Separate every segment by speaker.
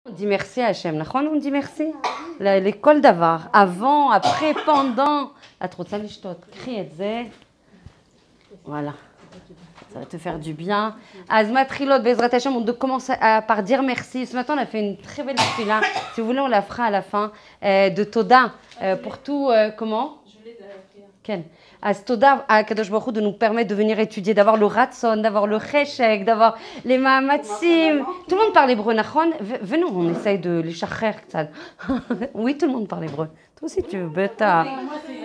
Speaker 1: On dit merci à Hachem, on dit merci. L'école d'avar, avant, après, pendant. La trop de lishtot, crie et voilà. Ça va te faire du bien. Azma Trilot, Bezrat Hachem, on commence par dire merci. Ce matin, on a fait une très belle fila. Si vous voulez, on la fera à la fin. De Toda, pour tout, comment? Ken. Toda à Kadosh Baruch Hu de nous permettre de venir étudier, d'avoir le ratson, d'avoir le cheshek, d'avoir les mahamatsim. Tout le monde parle hébreu, nachon. Venez, on essaye de les chacher. Oui, tout le monde parle hébreu. Toi aussi, tu veux bêta.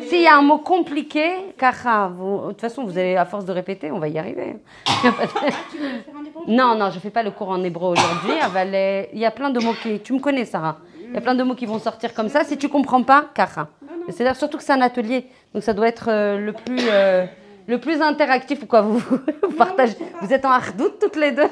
Speaker 1: S'il y a un mot compliqué, kacha, de toute façon, vous allez, à force de répéter, on va y arriver. Non, je ne fais pas le cours en hébreu aujourd'hui. Il y a plein de mots qui... Tu me connais, Sarah. Il y a plein de mots qui vont sortir comme ça. Si tu ne comprends pas, kacha. C'est-à-dire surtout que c'est un atelier, donc ça doit être le plus interactif. Pourquoi vous partagez? Vous êtes en hardout toutes les deux,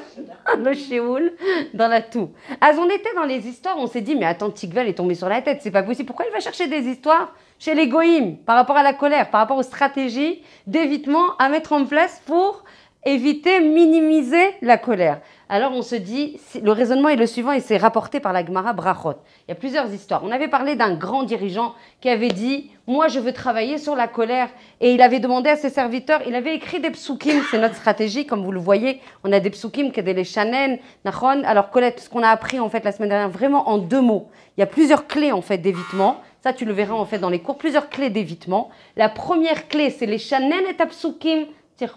Speaker 1: le shéoul, dans la toux. On était dans les histoires, on s'est dit, mais attends, Tigvel est tombé sur la tête, c'est pas possible. Pourquoi il va chercher des histoires chez les goïms par rapport à la colère, par rapport aux stratégies d'évitement à mettre en place pour éviter, minimiser la colère? Alors on se dit, le raisonnement est le suivant et c'est rapporté par la Gemara Brachot. Il y a plusieurs histoires. On avait parlé d'un grand dirigeant qui avait dit, moi je veux travailler sur la colère. Et il avait demandé à ses serviteurs, il avait écrit des psukim, c'est notre stratégie, comme vous le voyez. On a des psukim, qui est des shanen, nachon. Alors Colette, ce qu'on a appris en fait la semaine dernière, vraiment en 2 mots. Il y a plusieurs clés en fait d'évitement. Ça tu le verras en fait dans les cours, plusieurs clés d'évitement. La première clé, c'est les shanen et psukim. Il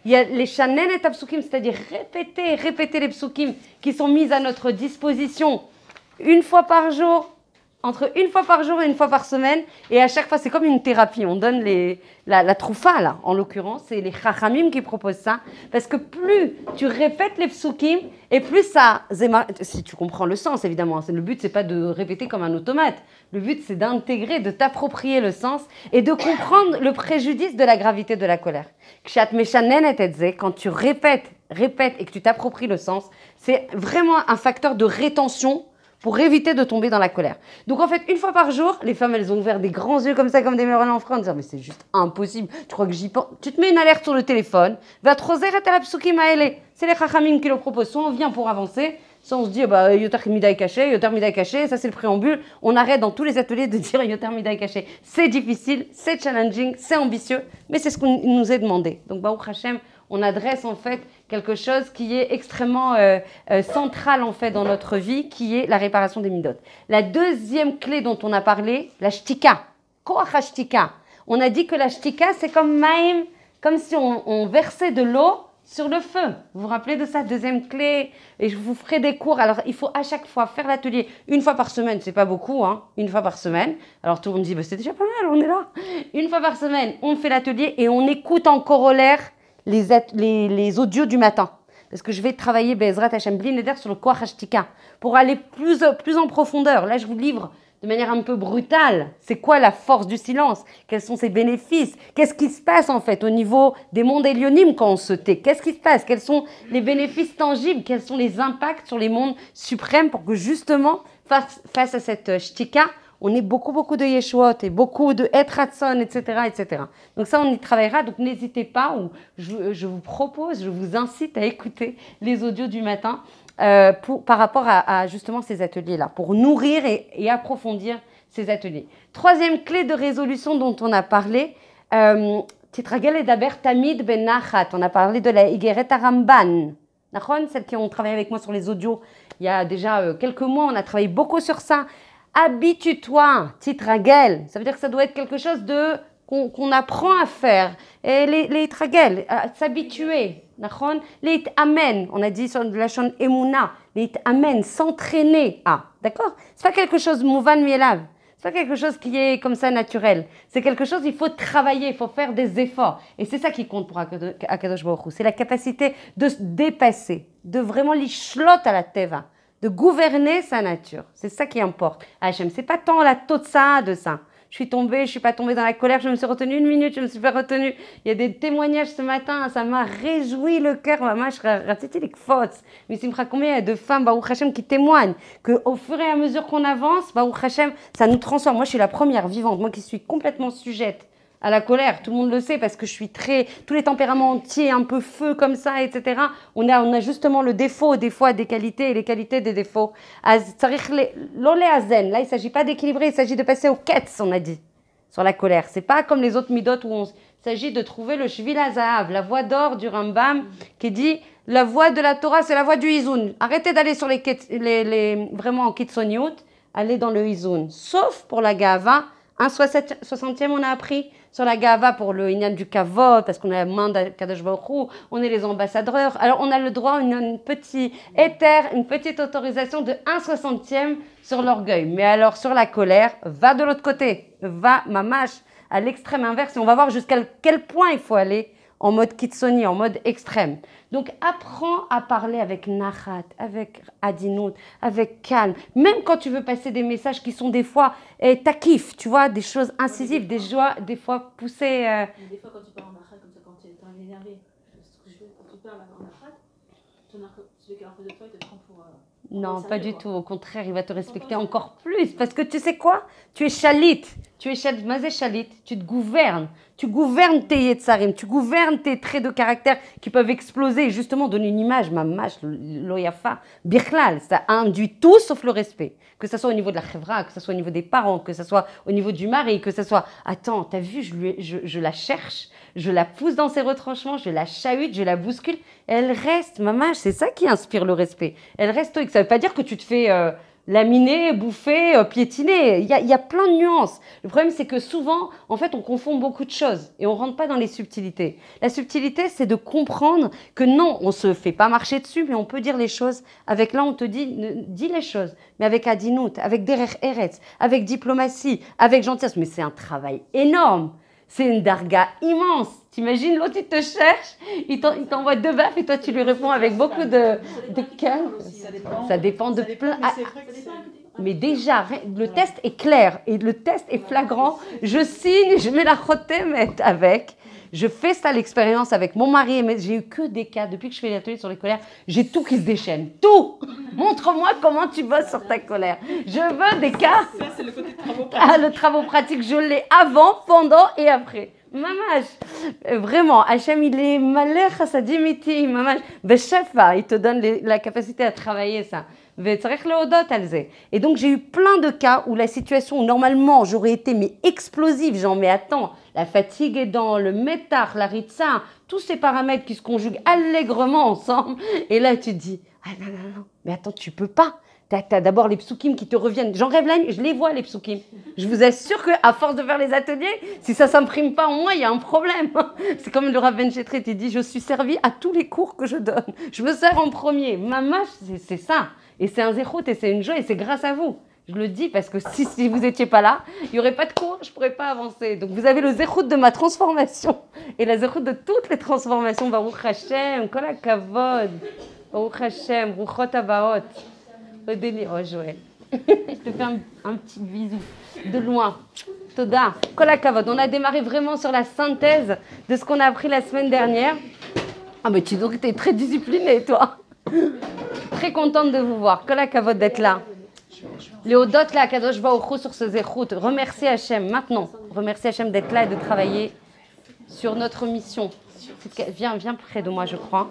Speaker 1: y a les shanen et psukim, c'est-à-dire répéter les psukim qui sont mis à notre disposition une fois par jour, entre une fois par jour et une fois par semaine. Et à chaque fois, c'est comme une thérapie. On donne la troufa, là, en l'occurrence. C'est les chachamim qui proposent ça. Parce que plus tu répètes les psukim, et plus ça... Si tu comprends le sens, évidemment. Le but, c'est pas de répéter comme un automate. Le but, c'est d'intégrer, de t'approprier le sens et de comprendre le préjudice de la gravité de la colère. Quand tu répètes et que tu t'appropries le sens, c'est vraiment un facteur de rétention pour éviter de tomber dans la colère. Donc en fait, une fois par jour, les femmes, elles ont ouvert des grands yeux comme ça, comme des mélons en France, en disant, mais c'est juste impossible, tu crois que j'y pense? Tu te mets une alerte sur le téléphone, va te roser à la psukim aele. C'est les chachamim qui le proposent. Soit on vient pour avancer, soit on se dit, yoter midai caché, ça c'est le préambule. On arrête dans tous les ateliers de dire yoter midai caché. C'est difficile, c'est challenging, c'est ambitieux, mais c'est ce qu'on nous est demandé. Donc, Baruch Hashem, on adresse en fait quelque chose qui est extrêmement central en fait dans notre vie, qui est la réparation des midot. La deuxième clé dont on a parlé, la shtika. Koach shtika. On a dit que la shtika, c'est comme maïm, comme si on versait de l'eau sur le feu. Vous vous rappelez de ça? Deuxième clé, et je vous ferai des cours. Alors, il faut à chaque fois faire l'atelier une fois par semaine. C'est pas beaucoup, hein? Une fois par semaine. Alors, tout le monde dit, c'est déjà pas mal, on est là. Une fois par semaine, on fait l'atelier et on écoute en corollaire les audios du matin. Parce que je vais travailler Bezrat Hashem Bli Neder sur le Koach HaShtika pour aller plus en profondeur. Là, je vous livre de manière un peu brutale. C'est quoi la force du silence? Quels sont ses bénéfices? Qu'est-ce qui se passe en fait au niveau des mondes hélionymes quand on se tait? Qu'est-ce qui se passe? Quels sont les bénéfices tangibles? Quels sont les impacts sur les mondes suprêmes pour que justement, face à cette shtika, on ait beaucoup de yeshuot et beaucoup de etratson, etc. Donc ça, on y travaillera. Donc n'hésitez pas, ou je vous propose, je vous incite à écouter les audios du matin par rapport à justement ces ateliers-là, pour nourrir et approfondir ces ateliers. Troisième clé de résolution dont on a parlé, Titragel et Daber Tamid Ben Nachat. On a parlé de la Igeret Aramban. Celles qui ont travaillé avec moi sur les audios il y a déjà quelques mois, on a travaillé beaucoup sur ça. Habitue-toi, titragel. Ça veut dire que ça doit être quelque chose qu'on apprend à faire. Et les tragel, s'habituer. Les amen, on a dit sur la chaîne Emouna. Les amen, s'entraîner à. D'accord? C'est pas quelque chose mouvan mielav. C'est pas quelque chose qui est comme ça naturel. C'est quelque chose, il faut travailler, il faut faire des efforts. Et c'est ça qui compte pour Akadosh Baruch Hu. C'est la capacité de se dépasser, de vraiment l'ishlot à la teva, de gouverner sa nature. C'est ça qui importe. Hachem, c'est pas tant la totsa de ça. Je suis pas tombée dans la colère, je me suis retenue 1 minute, je me suis pas retenue. Il y a des témoignages ce matin, ça m'a réjoui le cœur. Maman, je ratais les fautes. Mais il me fera combien de femmes, Baruch Hashem, qui témoignent qu'au fur et à mesure qu'on avance, Baruch Hashem, ça nous transforme. Moi, je suis la première vivante, moi qui suis complètement sujette à la colère. Tout le monde le sait parce que je suis tous les tempéraments entiers, un peu feu comme ça, etc. On a justement le défaut des fois des qualités et les qualités des défauts. Là, il ne s'agit pas d'équilibrer, il s'agit de passer au ketz, on a dit, sur la colère. C'est pas comme les autres midot où il s'agit de trouver le shvil hazahav, la voie d'or du Rambam qui dit la voie de la Torah, c'est la voie du Izoun. Arrêtez d'aller sur vraiment en Kitsoniut, allez dans le Izoun. Sauf pour la Gava, un 60e on a appris sur la Gava pour le Inyan du Kavod, parce qu'on a la main d'Akadosh Baruch Hu, on est les ambassadeurs. Alors on a le droit à une petite éther, une petite autorisation de 1/60e sur l'orgueil. Mais alors sur la colère, va de l'autre côté, va mamash à l'extrême inverse et on va voir jusqu'à quel point il faut aller en mode kitsoni, en mode extrême. Donc apprends à parler avec nachat, avec adinout, avec calme. Même quand tu veux passer des messages qui sont des fois takif, tu vois, des choses incisives, des fois poussées.
Speaker 2: Des fois quand tu parles en nachat, comme ça, quand tu es énervé, quand tu parles en nachat, celui qui est en face de toi, il te prend pour...
Speaker 1: Non, pas du tout. Au contraire, il va te respecter encore plus. Parce que tu sais quoi? Tu es chalit. Tu es chalit. Mazé chalit. Tu te gouvernes. Tu gouvernes tes yetzarim. Tu gouvernes tes traits de caractère qui peuvent exploser et justement donner une image. Mamash, loyafa, birklal. Ça induit tout sauf le respect. Que ce soit au niveau de la chevra, que ce soit au niveau des parents, que ce soit au niveau du mari, que ce soit... Attends, t'as vu, je la cherche. Je la pousse dans ses retranchements, je la chahute, je la bouscule. Elle reste, maman, c'est ça qui inspire le respect. Elle reste stoïque. Ça ne veut pas dire que tu te fais laminer, bouffer, piétiner. Il y a plein de nuances. Le problème, c'est que souvent, en fait, on confond beaucoup de choses et on ne rentre pas dans les subtilités. La subtilité, c'est de comprendre que non, on ne se fait pas marcher dessus, mais on peut dire les choses. Avec là, on te dit, dis les choses, mais avec adinout, avec derer eretz, avec diplomatie, avec gentillesse. Mais c'est un travail énorme. C'est une darga immense. T'imagines, l'autre, il te cherche, il t'envoie 2 baffes et toi, tu lui réponds avec beaucoup de calme. Ça dépend de plein... Mais déjà, le test est clair et le test est flagrant. Je signe, je mets la chotemet avec. Je fais ça l'expérience avec mon mari. Mais j'ai eu que des cas, depuis que je fais l'atelier sur les colères, j'ai tout qui se déchaîne. Tout. Montre-moi comment tu bosses sur ta colère. Je veux des cas.
Speaker 2: Ça, c'est le côté travaux pratiques.
Speaker 1: Ah, le travaux pratique, je l'ai avant, pendant et après. Mamash, vraiment, Hachem, il est malheur à sa dimiti, mamash. Beshefa, il te donne la capacité à travailler ça. Et donc, j'ai eu plein de cas où la situation, normalement, j'aurais été explosive. Genre, mais attends, la fatigue est dans le métar, la ritza, tous ces paramètres qui se conjuguent allègrement ensemble. Et là, tu te dis, ah non, mais attends, tu peux pas. T'as d'abord les psukim qui te reviennent. J'en rêve la nuit, je les vois les psukim. Je vous assure qu'à force de faire les ateliers, si ça ne s'imprime pas en moi, il y a un problème. C'est comme le Rav Ben Chetret, il dit, je suis servi à tous les cours que je donne. Je me sers en premier. Mamash, c'est ça. Et c'est un zéchout et c'est une joie et c'est grâce à vous. Je le dis parce que si vous n'étiez pas là, il n'y aurait pas de cours, je ne pourrais pas avancer. Donc vous avez le zéchout de ma transformation et la zéchout de toutes les transformations. Baruch Hashem, kol hakavod. Baruch Hashem, ruchot habaot. Oh Joël, je te fais un petit bisou de loin. Toda, kol hakavod. On a démarré vraiment sur la synthèse de ce qu'on a appris la semaine dernière. Ah mais tu es très disciplinée toi. Très contente de vous voir. Kol hakavod d'être là. Léodot là, Kadosh Baruch Hu sur ce zéchout. Remercie Hachem maintenant. Remercie Hachem d'être là et de travailler sur notre mission. Viens près de moi, je crois.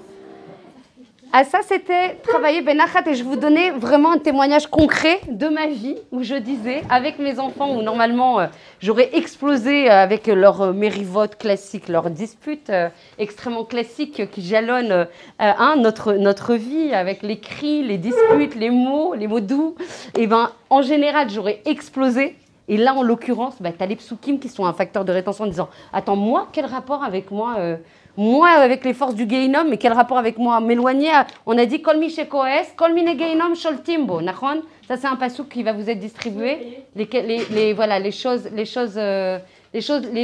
Speaker 1: Ah, ça, c'était travailler Benachat et je vous donnais vraiment un témoignage concret de ma vie où je disais, avec mes enfants, où normalement j'aurais explosé avec leurs mérivotes classiques, leurs disputes extrêmement classiques qui jalonnent notre vie avec les cris, les disputes, les mots doux. Et ben, en général, j'aurais explosé. Et là, en l'occurrence, tu as les psukim qui sont un facteur de rétention en disant « Attends, moi, quel rapport avec moi moi, avec les forces du Geinom, mais quel rapport avec moi? M'éloigner, on a dit « Kol mi shekoes, kol mine Geinom sholtimbo ». Ça, c'est un passouk qui va vous être distribué. Les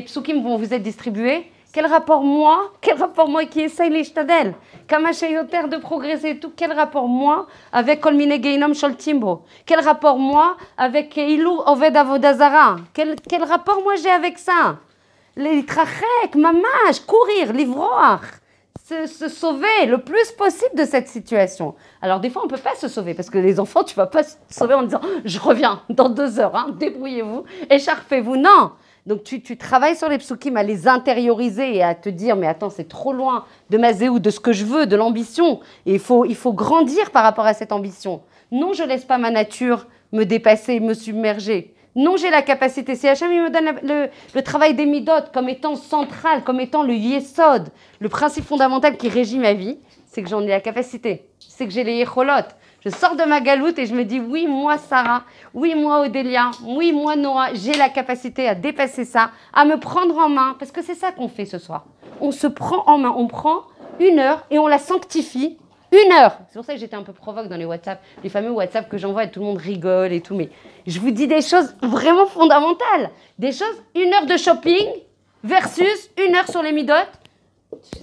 Speaker 1: psukim vont vous être distribués. Quel rapport moi qui essaye les shtadel, Kamachayoter de progresser et tout, quel rapport moi avec Kol mine Geinom sholtimbo? Quel rapport moi avec Ilou Oved Avodazara? Quel rapport moi j'ai avec ça? Les trachek, mamash, courir, livroir, se sauver le plus possible de cette situation. Alors des fois on ne peut pas se sauver parce que les enfants, tu ne vas pas se sauver en disant je reviens dans 2 heures, débrouillez-vous, écharpez-vous. Non, Donc tu travailles sur les psukim à les intérioriser et à te dire mais attends c'est trop loin de ma zéou, de ce que je veux, de l'ambition. Et il faut grandir par rapport à cette ambition. Non, je ne laisse pas ma nature me dépasser, me submerger. Non, j'ai la capacité. Si Hachem il me donne le travail des midot comme étant central, comme étant le yesod, le principe fondamental qui régit ma vie, c'est que j'en ai la capacité. C'est que j'ai les yecholot. Je sors de ma galoute et je me dis, oui, moi, Sarah, oui, moi, Odélia, oui, moi, Noah, j'ai la capacité à dépasser ça, à me prendre en main, parce que c'est ça qu'on fait ce soir. On se prend en main, on prend 1 heure et on la sanctifie. 1 heure. C'est pour ça que j'étais un peu provoque dans les WhatsApp, les fameux WhatsApp que j'envoie et tout le monde rigole et tout, mais je vous dis des choses vraiment fondamentales. Des choses, 1 heure de shopping versus 1 heure sur les midot.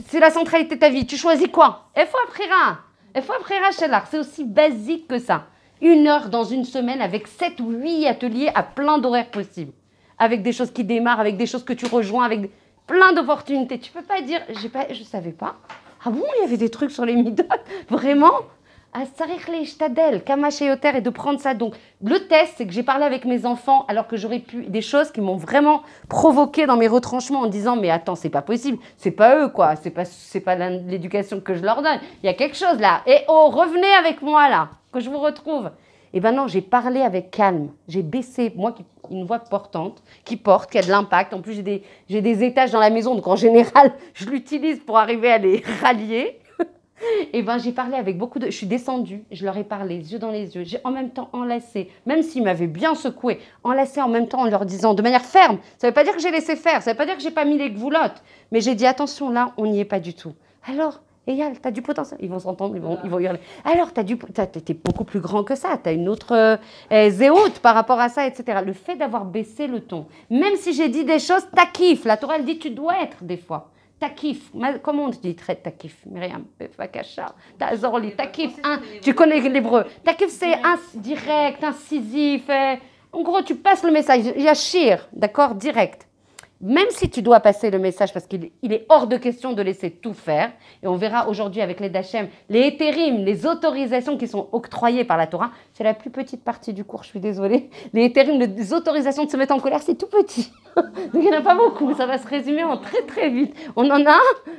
Speaker 1: C'est la centralité de ta vie. Tu choisis quoi? Il faut apprendre Shelar. C'est aussi basique que ça. 1 heure dans une semaine avec 7 ou 8 ateliers à plein d'horaires possibles. Avec des choses qui démarrent, avec des choses que tu rejoins, avec plein d'opportunités. Tu ne peux pas dire, je ne savais pas. Ah bon, il y avait des trucs sur les midot? Vraiment? Et de prendre ça. Donc, le test, c'est que j'ai parlé avec mes enfants alors que j'aurais pu des choses qui m'ont vraiment provoqué dans mes retranchements en disant mais attends, c'est pas possible, c'est pas eux quoi, c'est pas l'éducation que je leur donne. Il y a quelque chose là. Et oh, revenez avec moi là, que je vous retrouve. Et ben non, j'ai parlé avec calme. J'ai baissé, moi, une voix portante, qui a de l'impact. En plus, j'ai des étages dans la maison, donc en général, je l'utilise pour arriver à les rallier. Et ben j'ai parlé avec beaucoup de... Je suis descendue, je leur ai parlé, les yeux dans les yeux. J'ai en même temps enlacé, même s'ils m'avaient bien secoué, enlacé en même temps en leur disant de manière ferme. Ça ne veut pas dire que j'ai laissé faire, ça ne veut pas dire que j'ai pas mis les gvoulottes. Mais j'ai dit attention, là, on n'y est pas du tout. Alors, Eyal, tu as du potentiel. Ils vont s'entendre, ils vont hurler. Alors, t'es beaucoup plus grand que ça, tu as une autre zéout par rapport à ça, etc. Le fait d'avoir baissé le ton, même si j'ai dit des choses, t'as kiff. La Torah, elle dit tu dois être des fois. Takif, comment on dit très takif, Myriam, Fakasha, Tazorli, takif, tu connais l'hébreu. Takif, c'est direct, incisif. En gros, tu passes le message, yashir, d'accord, direct. Même si tu dois passer le message, parce qu'il est hors de question de laisser tout faire, et on verra aujourd'hui avec les Dachem, les hétérim, les autorisations qui sont octroyées par la Torah, c'est la plus petite partie du cours, je suis désolée. Les hétérim, les autorisations de se mettre en colère, c'est tout petit. Donc il n'y en a pas beaucoup, ça va se résumer en très très vite. On en a,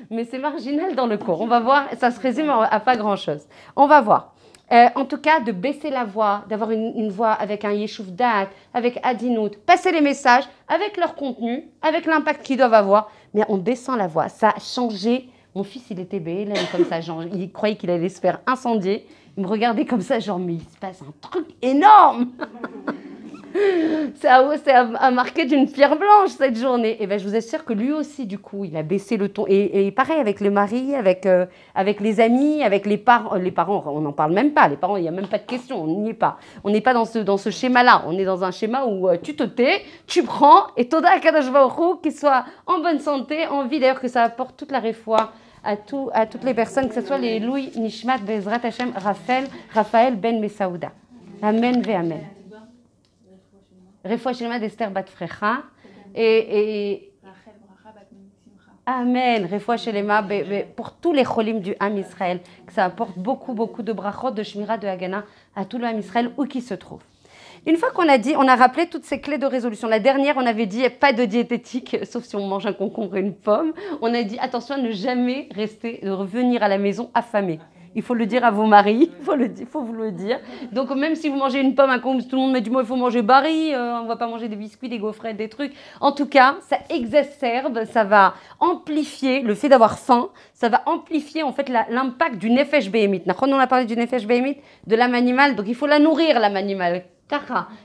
Speaker 1: mais c'est marginal dans le cours. On va voir, ça se résume à pas grand-chose. On va voir. En tout cas, de baisser la voix, d'avoir une voix avec un yeshuv da'at, avec adinout, passer les messages avec leur contenu, avec l'impact qu'ils doivent avoir, mais en baissant la voix. Ça a changé. Mon fils, il était bébé, comme ça, genre, il croyait qu'il allait se faire incendier. Il me regardait comme ça, genre, mais il se passe un truc énorme. Ça a marqué d'une pierre blanche cette journée. Et ben, je vous assure que lui aussi, du coup, il a baissé le ton. Et pareil avec le mari, avec les amis, avec les parents. Les parents, on n'en parle même pas. Les parents, il n'y a même pas de question. On n'y est pas. On n'est pas dans ce schéma-là. On est dans un schéma où tu te tais, tu prends, et Toda Akadosh Baruch Hu, qu'il soit en bonne santé, en vie. D'ailleurs, que ça apporte toute la réfoua à toutes les personnes, que ce soit les Louis Nishmat Bezrat Hashem Raphaël Ben Mesaouda. Amen ve Amen. Refoua Shelema d'Esther Bat Frecha et Amen. Refoua Shelema pour tous les cholim du Ham Israël, que ça apporte beaucoup de brachot, de shmira, de hagana à tout le Ham Israël où qu'il se trouve. Une fois qu'on a rappelé toutes ces clés de résolution. La dernière, on avait dit pas de diététique, sauf si on mange un concombre et une pomme. On a dit attention à ne jamais revenir à la maison affamé. Il faut le dire à vos maris, il faut vous le dire. Donc même si vous mangez une pomme, un concombre, tout le monde me dit moi il faut manger Barry, on ne va pas manger des biscuits, des gaufrettes, des trucs. En tout cas, ça exacerbe, ça va amplifier le fait d'avoir faim, ça va amplifier en fait l'impact du nefesh behemit. On a parlé du nefesh behemit, de l'âme animale, donc il faut la nourrir l'âme animale.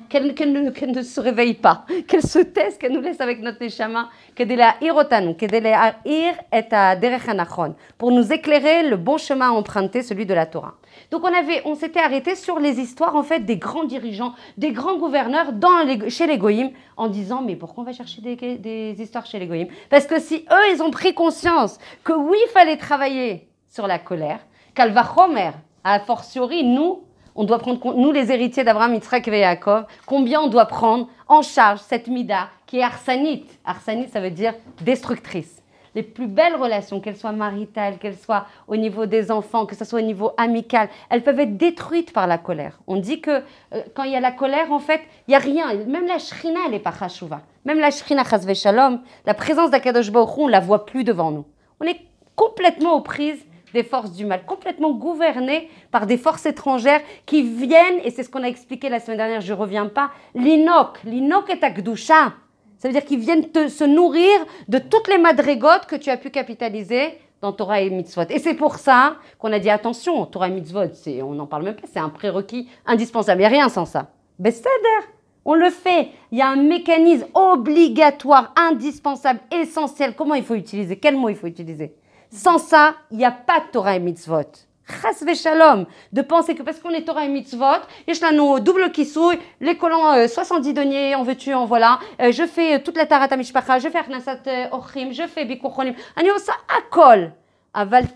Speaker 1: Qu'elle ne se réveille pas, qu'elle se taise, qu'elle nous laisse avec notre neshama, pour nous éclairer le bon chemin à emprunter, celui de la Torah. Donc on s'était arrêté sur les histoires en fait des grands dirigeants, des grands gouverneurs chez les goïms, en disant mais pourquoi on va chercher des histoires chez les goïms? Parce que si eux ils ont pris conscience que oui il fallait travailler sur la colère, qu'Alvachomer, a fortiori nous, on doit prendre, nous les héritiers d'Abraham, Yitzhak et Yaakov, combien on doit prendre en charge cette mida qui est arsanite. Arsanite, ça veut dire destructrice. les plus belles relations, qu'elles soient maritales, qu'elles soient au niveau des enfants, que ce soit au niveau amical, elles peuvent être détruites par la colère. On dit que quand il y a la colère, en fait, il n'y a rien. Même la shrina, elle n'est pas chashouva. Même la shrina chas v'shalom, la présence d'Akadosh Baruch Hu, on ne la voit plus devant nous. On est complètement aux prises des forces du mal, complètement gouvernés par des forces étrangères qui viennent, et c'est ce qu'on a expliqué la semaine dernière, je ne reviens pas, l'inok est akdusha. Ça veut dire qu'ils viennent se nourrir de toutes les madrégotes que tu as pu capitaliser dans Torah et Mitzvot. Et c'est pour ça qu'on a dit attention, Torah et Mitzvot, on n'en parle même pas, c'est un prérequis indispensable, il n'y a rien sans ça. Besséder, on le fait, il y a un mécanisme obligatoire, indispensable, essentiel. Comment il faut utiliser? Quel mot il faut utiliser? Sans ça, il n'y a pas de Torah et Mitzvot. Chas v'shalom, de penser que parce qu'on est Torah et Mitzvot, yesh lanu double kisouy, les collants 70 deniers, en veux-tu, en voilà, je fais toute la tarata mishpacha, je fais achnasat ochrim, je fais bikuchonim, ani osa akol. Aval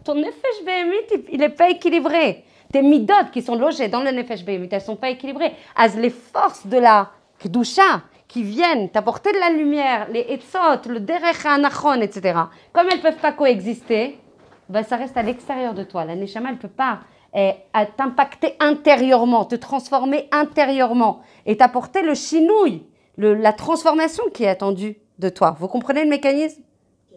Speaker 1: ton nefesh behemit, il n'est pas équilibré. Tes midot qui sont logées dans le nefesh behemit, elles ne sont pas équilibrées. As les forces de la kedusha qui viennent t'apporter de la lumière, les etzot, le derech ha'anachon, etc. Comme elles ne peuvent pas coexister, ben ça reste à l'extérieur de toi. La neshama, elle ne peut pas t'impacter intérieurement, te transformer intérieurement et t'apporter le chinouille, la transformation qui est attendue de toi. Vous comprenez le mécanisme?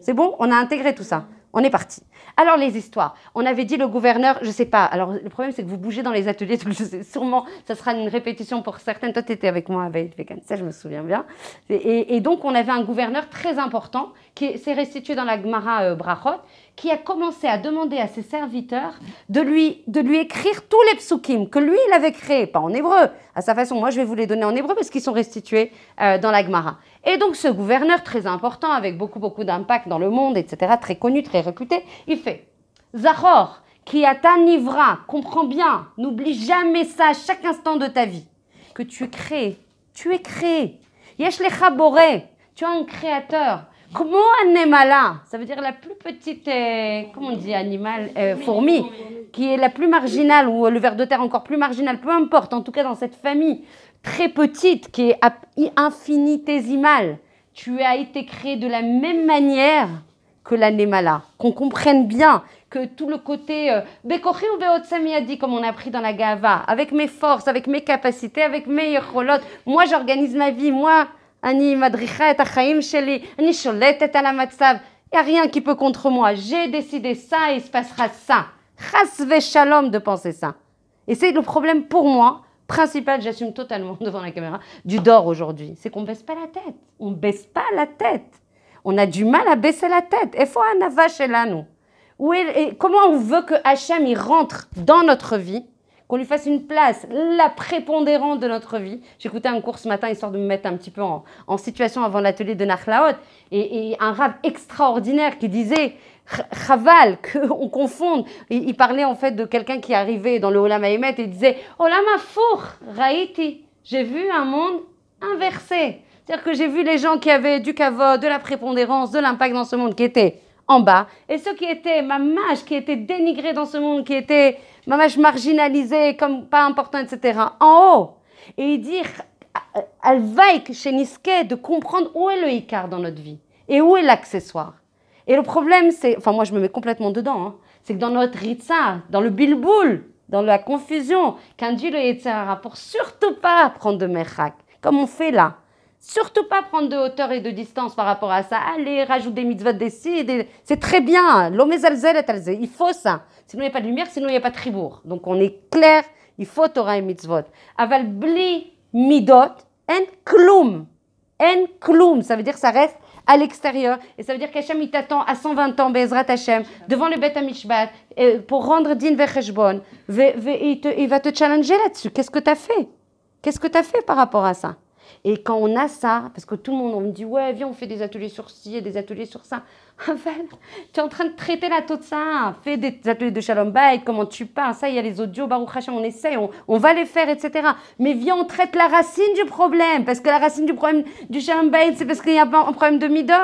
Speaker 1: C'est bon? On a intégré tout ça. On est parti. Alors, les histoires. On avait dit le gouverneur, je ne sais pas. Alors, le problème, c'est que vous bougez dans les ateliers. Donc je sais, sûrement, ça sera une répétition pour certaines. Toi, tu étais avec moi avec ça, je me souviens bien. Et donc, on avait un gouverneur très important qui s'est restitué dans la Gemara Brachot, qui a commencé à demander à ses serviteurs de lui écrire tous les psukim que lui, il avait créés, pas en hébreu, à sa façon. Moi, je vais vous les donner en hébreu parce qu'ils sont restitués dans la Gemara. Et donc, ce gouverneur très important, avec beaucoup d'impact dans le monde, etc., très connu, très réputé, il fait « Zachor, qui nivra, comprends bien, n'oublie jamais ça à chaque instant de ta vie, que tu es créé. Yesh lecha boré, tu as un créateur. Comment anemala, ça veut dire la plus petite, comment on dit, animal, fourmi, qui est la plus marginale, ou le ver de terre encore plus marginal, peu importe, en tout cas dans cette famille très petite, qui est infinitésimale, tu as été créé de la même manière que l'anémala, qu'on comprenne bien que tout le côté Bekochi ou Beotsami a dit, comme on a appris dans la Gava, avec mes forces, avec mes capacités, avec mes yecholot, moi j'organise ma vie, moi, Ani madricha et achaim sheli, ani sholetet ala matzav, il n'y a rien qui peut contre moi, j'ai décidé ça et il se passera ça. Chas v'shalom de penser ça. Et c'est le problème pour moi, principal, j'assume totalement devant la caméra, du dor aujourd'hui, c'est qu'on ne baisse pas la tête. On ne baisse pas la tête. On a du mal à baisser la tête. Il faut un avash elanu. Comment on veut que Hachem il rentre dans notre vie, qu'on lui fasse une place, la prépondérante de notre vie. J'écoutais un cours ce matin, histoire de me mettre un petit peu en situation avant l'atelier de Nachlaot, et un rav extraordinaire qui disait, Chaval, qu'on confonde. Il parlait en fait de quelqu'un qui arrivait dans le Olam Haïmet et il disait, Olam Hafour, Raïti, j'ai vu un monde inversé. C'est-à-dire que j'ai vu les gens qui avaient du kavod, de la prépondérance, de l'impact dans ce monde qui étaient en bas, et ceux qui étaient mamash, qui étaient dénigrés dans ce monde, qui étaient mamash marginalisés, comme pas importants, etc., en haut. Et il dit, Alvaïk chez Niske, de comprendre où est le Icar dans notre vie, et où est l'accessoire. Et le problème, c'est, enfin moi je me mets complètement dedans, hein, c'est que dans notre ritza, dans le bilboul, dans la confusion, qu'induit le Yetzirah, pour surtout pas prendre de merchak, comme on fait là. Surtout pas prendre de hauteur et de distance par rapport à ça. Allez, rajoute des mitzvot d'ici. C'est très bien. Il faut ça. Sinon, il n'y a pas de lumière, sinon, il n'y a pas de tribour. Donc, on est clair, il faut Torah et mitzvot. Aval bli midot, en kloum. En kloum. Ça veut dire que ça reste à l'extérieur. Et ça veut dire qu'Hachem, il t'attend à 120 ans, Bezrat Hachem, devant le Bet HaMishpat, pour rendre din vecheshbon. Il va te challenger là-dessus. Qu'est-ce que tu as fait? Qu'est-ce que tu as fait par rapport à ça? Et quand on a ça, parce que tout le monde, on me dit, ouais, viens, on fait des ateliers sur ci et des ateliers sur ça. Tu es en train de traiter la totsa, ça. Fais des ateliers de Shalom Bayit, comment tu parles, ça, il y a les audios, Baruch Hashem, on essaye, on va les faire, etc. Mais viens, on traite la racine du problème, parce que la racine du problème du Shalom Bayit, c'est parce qu'il y a un problème de midot.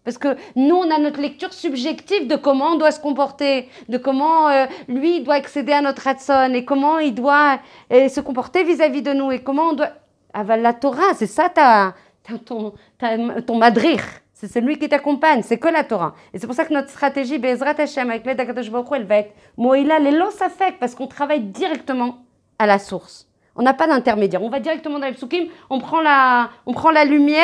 Speaker 1: Parce que nous, on a notre lecture subjective de comment on doit se comporter, de comment lui, il doit accéder à notre ratson, et comment il doit se comporter vis-à-vis de nous, et comment on doit... Aval la Torah, c'est ça ton madrich. C'est celui qui t'accompagne, c'est que la Torah. Et c'est pour ça que notre stratégie, Be'ezrat Hashem, avec l'aide d'Akadosh Baruch Hu, elle va être Moïla, les los affect, parce qu'on travaille directement à la source. On n'a pas d'intermédiaire. On va directement dans les psukim, on prend la lumière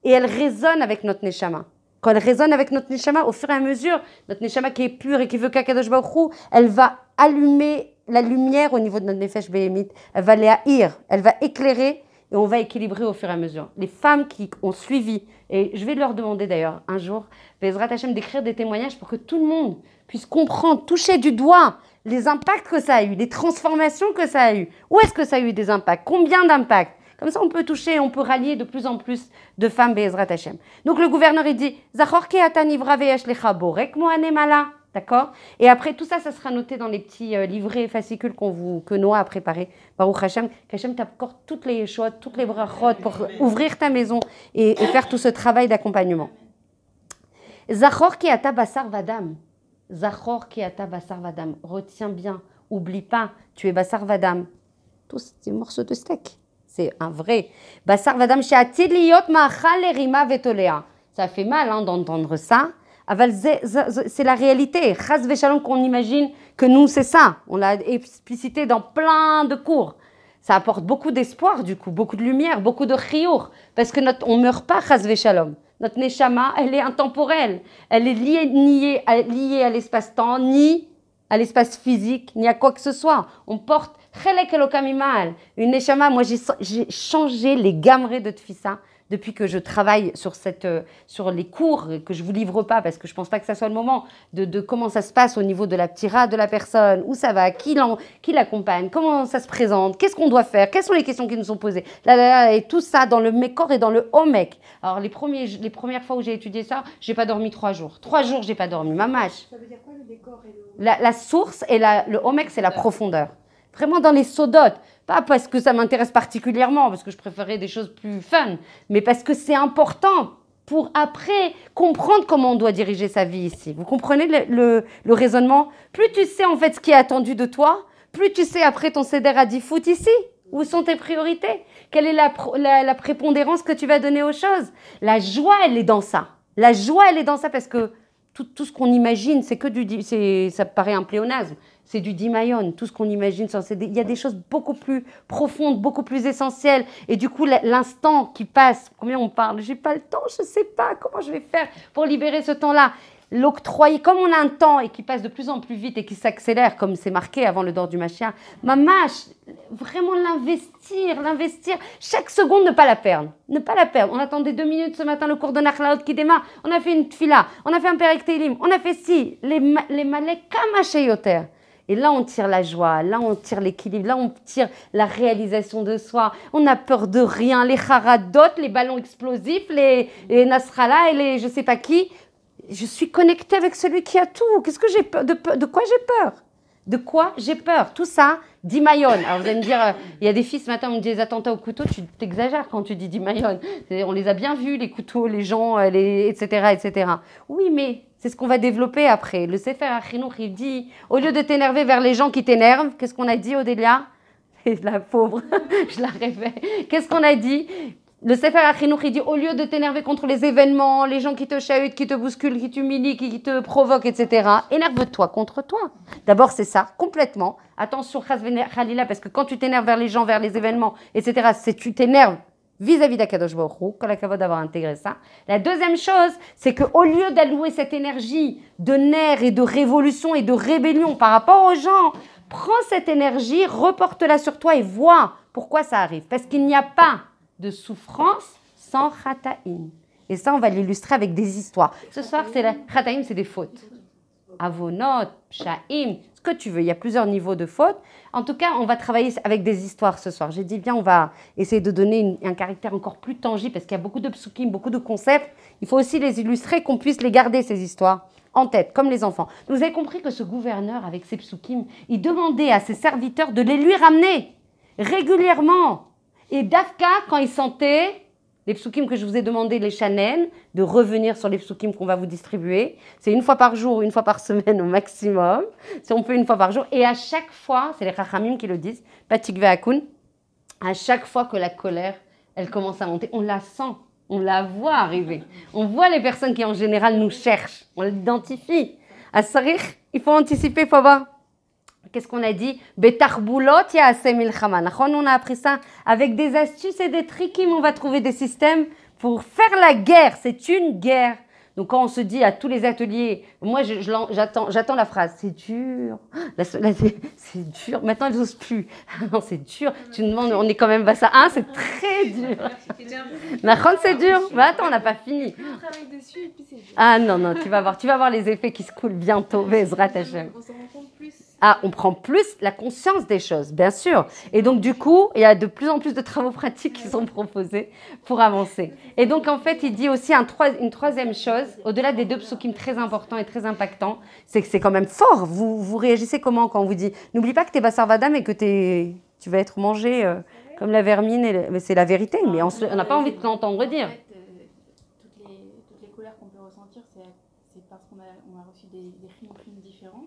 Speaker 1: et elle résonne avec notre neshama. Quand elle résonne avec notre neshama, au fur et à mesure, notre neshama qui est pure et qui veut qu'Akadosh Baruch Hu, elle va allumer la lumière au niveau de notre nefesh behemit. Elle va les haïr, elle va éclairer et on va équilibrer au fur et à mesure. Les femmes qui ont suivi, et je vais leur demander d'ailleurs un jour, Bezrat Hashem, d'écrire des témoignages pour que tout le monde puisse comprendre, toucher du doigt les impacts que ça a eu, les transformations que ça a eu. Où est-ce que ça a eu des impacts? Combien d'impacts? Comme ça, on peut toucher, on peut rallier de plus en plus de femmes Bezrat Hashem. Donc le gouverneur, il dit, Zachor ki ata nivra veyesh lecha borek mohanemala. D'accord? Et après, tout ça, ça sera noté dans les petits livrets fascicules que Noah a préparés. Baruch Hashem, qu'Hashem t'apporte toutes les yeshuot, toutes les brachot pour ouvrir ta maison et faire tout ce travail d'accompagnement. Zachor ki ata basar vadam. Zachor ki ata basar vadam. Retiens bien, oublie pas, tu es basar vadam. Tous ces morceaux de steak. C'est un vrai. Basar vadam she'atid liyot ma'achal lerima vetolea. Ça fait mal d'entendre ça. C'est la réalité. Chas v'shalom qu'on imagine que nous, c'est ça. On l'a explicité dans plein de cours. Ça apporte beaucoup d'espoir, du coup, beaucoup de lumière, beaucoup de chiour. Parce que on ne meurt pas, chas v'shalom. Notre neshama, elle est intemporelle. Elle est liée à l'espace-temps, ni à l'espace physique, ni à quoi que ce soit. On porte chelek elokamimal. Une neshama, moi, j'ai changé les gamrés de Tfissa depuis que je travaille sur les cours, que je ne vous livre pas parce que je ne pense pas que ça soit le moment, de comment ça se passe au niveau de la ptira de la personne, où ça va, qui l'accompagne, comment ça se présente, qu'est-ce qu'on doit faire, quelles sont les questions qui nous sont posées, et tout ça dans le Mekor et dans le Homek. Alors les premières fois où j'ai étudié ça, je n'ai pas dormi 3 jours. 3 jours, je n'ai pas dormi, mamash.
Speaker 2: Ça veut dire quoi le décor et le...
Speaker 1: La source et le Homek, c'est la profondeur. Vraiment dans les sodotes. Pas parce que ça m'intéresse particulièrement, parce que je préférais des choses plus fun, mais parce que c'est important pour après comprendre comment on doit diriger sa vie ici. Vous comprenez le raisonnement? Plus tu sais en fait ce qui est attendu de toi, plus tu sais après ton seder adifut ici. Où sont tes priorités? Quelle est la prépondérance que tu vas donner aux choses? La joie, elle est dans ça. La joie, elle est dans ça parce que tout ce qu'on imagine, c'est que ça paraît un pléonasme. C'est du dimayon, tout ce qu'on imagine. Il y a des choses beaucoup plus profondes, beaucoup plus essentielles. Et du coup, l'instant qui passe, combien on parle? J'ai pas le temps, je sais pas comment je vais faire pour libérer ce temps-là. L'octroyer, comme on a un temps et qui passe de plus en plus vite et qui s'accélère, comme c'est marqué avant le dor du Mashiach, mamash, vraiment l'investir, chaque seconde, ne pas la perdre. On attendait 2 minutes ce matin, le cours de Nachlaot qui démarre, on a fait une tfila, on a fait un Perek Teilim, on a fait les malek kamasheyoter. Et là, on tire la joie, là, on tire l'équilibre, là, on tire la réalisation de soi. On n'a peur de rien, les haradot, les ballons explosifs, les Nasrallah et les je sais pas qui. Je suis connectée avec celui qui a tout. Qu'est-ce que j'ai peur? De quoi j'ai peur? De quoi j'ai peur? Tout ça, Dimayon. Alors vous allez me dire, il y a des filles ce matin, on me dit des attentats au couteau, tu t'exagères quand tu dis Dimayon. On les a bien vus, les couteaux, les gens, etc., etc. Oui, mais c'est ce qu'on va développer après. Le Sefer HaChinuch, il dit, au lieu de t'énerver vers les gens qui t'énervent, qu'est-ce qu'on a dit, Odélia? La pauvre, je la rêvais. Qu'est-ce qu'on a dit? Le Sefer HaChinuch, il dit, au lieu de t'énerver contre les événements, les gens qui te chahutent, qui te bousculent, qui t'humilient, qui te provoquent, etc., énerve-toi contre toi. D'abord, c'est ça, complètement. Attention, Khalila, parce que quand tu t'énerves vers les gens, vers les événements, etc., tu t'énerves vis-à-vis d'Akadosh Baruch Hu, que la kavod d'avoir intégré ça. La deuxième chose, c'est qu'au lieu d'allouer cette énergie de nerfs et de révolution et de rébellion par rapport aux gens, prends cette énergie, reporte-la sur toi et vois pourquoi ça arrive. Parce qu'il n'y a pas de souffrance sans chataïm. Et ça, on va l'illustrer avec des histoires. Ce soir, chataïm, c'est des fautes. Avonot, pshaïm, ce que tu veux. Il y a plusieurs niveaux de fautes. En tout cas, on va travailler avec des histoires ce soir. J'ai dit, bien, on va essayer de donner un caractère encore plus tangible parce qu'il y a beaucoup de psukim, beaucoup de concepts. Il faut aussi les illustrer, qu'on puisse les garder, ces histoires, en tête, comme les enfants. Donc, vous avez compris que ce gouverneur, avec ses psukim, il demandait à ses serviteurs de les lui ramener régulièrement. Et Dafka, quand il sentait les psukim que je vous ai demandé, les chanen, de revenir sur les psukim qu'on va vous distribuer. C'est 1 fois par jour, 1 fois par semaine au maximum. Si on peut 1 fois par jour. Et à chaque fois, c'est les chachamim qui le disent, Patik Ve'akun, à chaque fois que la colère, elle commence à monter, on la sent. On la voit arriver. On voit les personnes qui en général nous cherchent. On l'identifie. À Sarich, il faut anticiper, il faut avoir. Qu'est-ce qu'on a dit? Betarboulot ya'aseh milchama. On a appris ça avec des astuces et des trikim. On va trouver des systèmes pour faire la guerre. C'est une guerre. Donc quand on se dit à tous les ateliers, moi j'attends la phrase, c'est dur, c'est dur, maintenant ils n'osent plus, non c'est dur, tu me demandes, on est quand même bas à 1, c'est très dur. C'est dur, mais attends on n'a pas fini. Ah non, tu vas voir les effets qui se coulent bientôt, Bezrat Hashem. Ah, on prend plus la conscience des choses, bien sûr. Et donc, du coup, il y a de plus en plus de travaux pratiques qui sont proposés pour avancer. Et donc, en fait, il dit aussi une troisième chose, au-delà des 2 psukim très importants et très impactants, c'est que c'est quand même fort. Vous réagissez comment quand on vous dit « N'oublie pas que tu es Bassar Vadam et que tu vas être mangé comme la vermine. » Mais c'est la vérité, mais on n'a pas envie de l'entendre dire.
Speaker 2: Toutes les couleurs qu'on peut ressentir, c'est parce qu'on a reçu des films différents.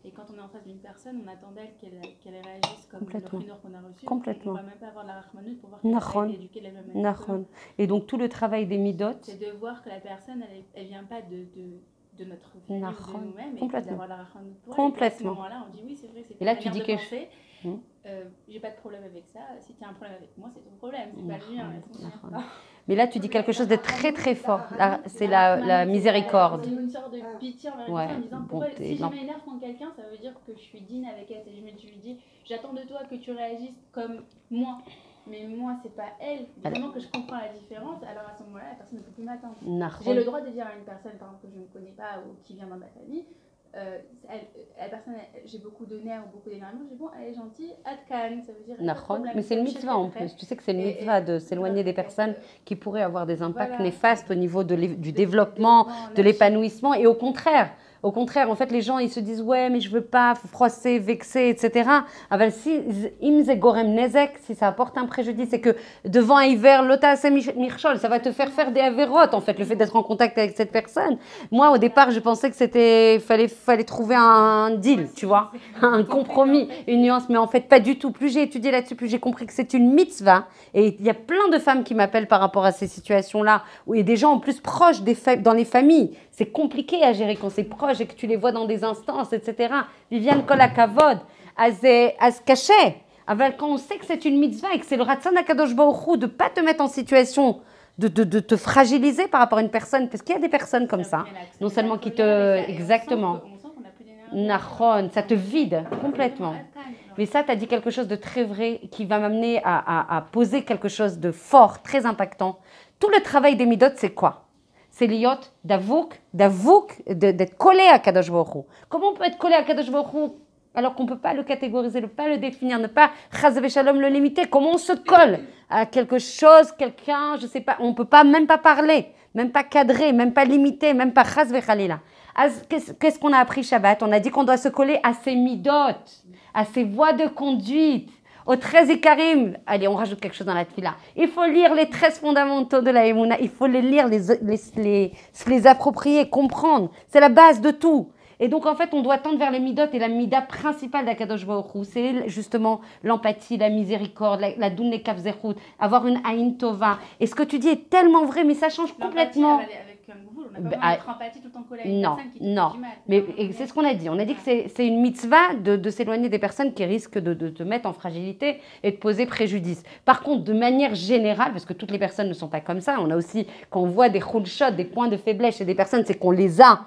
Speaker 2: Et quand on est en face d'une personne, on attend d'elle qu'elle réagisse comme le finor qu'on a reçu.
Speaker 1: Complètement.
Speaker 2: On ne va même pas avoir la rachmanout pour voir qu'elle est éduquée de la même manière.
Speaker 1: Et donc tout le travail des midot.
Speaker 2: C'est de voir que la personne, elle ne vient pas de notre famille, de nous-mêmes, et d'avoir la rachmanout pour elle. Et à ce moment-là, on dit oui, c'est vrai, c'est
Speaker 1: là, tu dis que
Speaker 2: j'ai pas de problème avec ça. Si tu as un problème avec moi, c'est ton problème, c'est pas le mien.
Speaker 1: Mais là, tu dis quelque chose de très très fort. C'est la miséricorde.
Speaker 2: Une sorte de pitié envers une personne en disant pourquoi, si je m'énerve contre quelqu'un, ça veut dire que je suis digne avec elle. Et je lui dis, j'attends de toi que tu réagisses comme moi. Mais moi, c'est pas elle. Du moment que je comprends la différence, alors à ce moment-là, la personne ne peut plus m'attendre. J'ai le droit de dire à une personne, par exemple, que je ne connais pas ou qui vient dans ma famille, la personne, j'ai beaucoup de nerfs ou beaucoup d'énergie, je dis bon, elle est gentille, Adkan, ça veut dire.
Speaker 1: Mais c'est une mitzvah en plus. Tu sais que c'est une mitzvah de s'éloigner des personnes qui pourraient avoir des impacts néfastes au niveau du développement, de l'épanouissement. Et au contraire, en fait, les gens, ils se disent ouais, mais je veux pas, faut froisser, vexer, etc. Si ça apporte un préjudice, c'est que devant un hiver, l'ota c'est mirchol, ça va te faire des avérotes, en fait, le fait d'être en contact avec cette personne. Moi, au départ, je pensais que fallait trouver un deal, tu vois, un compromis, une nuance, mais en fait, pas du tout. Plus j'ai étudié là-dessus, plus j'ai compris que c'est une mitzvah. Et il y a plein de femmes qui m'appellent par rapport à ces situations-là, où il y a des gens en plus proches dans les familles. C'est compliqué à gérer quand c'est proche et que tu les vois dans des instances, etc. Viviane Kolakavod, Azkaché. Quand on sait que c'est une mitzvah et que c'est le Ratzon HaKadosh Baruch Hu de ne pas te mettre en situation de te fragiliser par rapport à une personne, parce qu'il y a des personnes comme ça, non seulement qui te... Exactement. Nachon, ça te vide complètement. Mais ça, tu as dit quelque chose de très vrai qui va m'amener à poser quelque chose de fort, très impactant. Tout le travail des midot, c'est quoi? C'est l'iyot d'avouk, d'être collé à Kadosh Baruch Hu. Comment on peut être collé à Kadosh Baruch Hu alors qu'on ne peut pas le catégoriser, ne pas le définir, ne pas chas v'shalom le limiter? Comment on se colle à quelque chose, quelqu'un, je ne sais pas, on ne peut pas même pas parler, même pas cadrer, même pas limiter, même pas chas v'chalila. Qu'est-ce qu'on a appris Shabbat? On a dit qu'on doit se coller à ses midot, à ses voies de conduite, aux 13 Ikarim. Allez, on rajoute quelque chose dans la tefila. Il faut lire les 13 fondamentaux de la Emouna. Il faut les lire, les approprier, comprendre. C'est la base de tout. Et donc, en fait, on doit tendre vers les midot et la mida principale d'Akadosh Baruch Hu. C'est justement l'empathie, la miséricorde, la doune kaf zechut, avoir une aïn tova. Et ce que tu dis est tellement vrai, mais ça change complètement.
Speaker 2: On n'a pas être empathie tout en colère avec une personne qui te fait du mal.
Speaker 1: Mais c'est ce qu'on a dit. On a dit que c'est une mitzvah de s'éloigner des personnes qui risquent de te mettre en fragilité et de poser préjudice. Par contre, de manière générale, parce que toutes les personnes ne sont pas comme ça, on a aussi, quand on voit des chulshot, des points de faiblesse chez des personnes, c'est qu'on les a.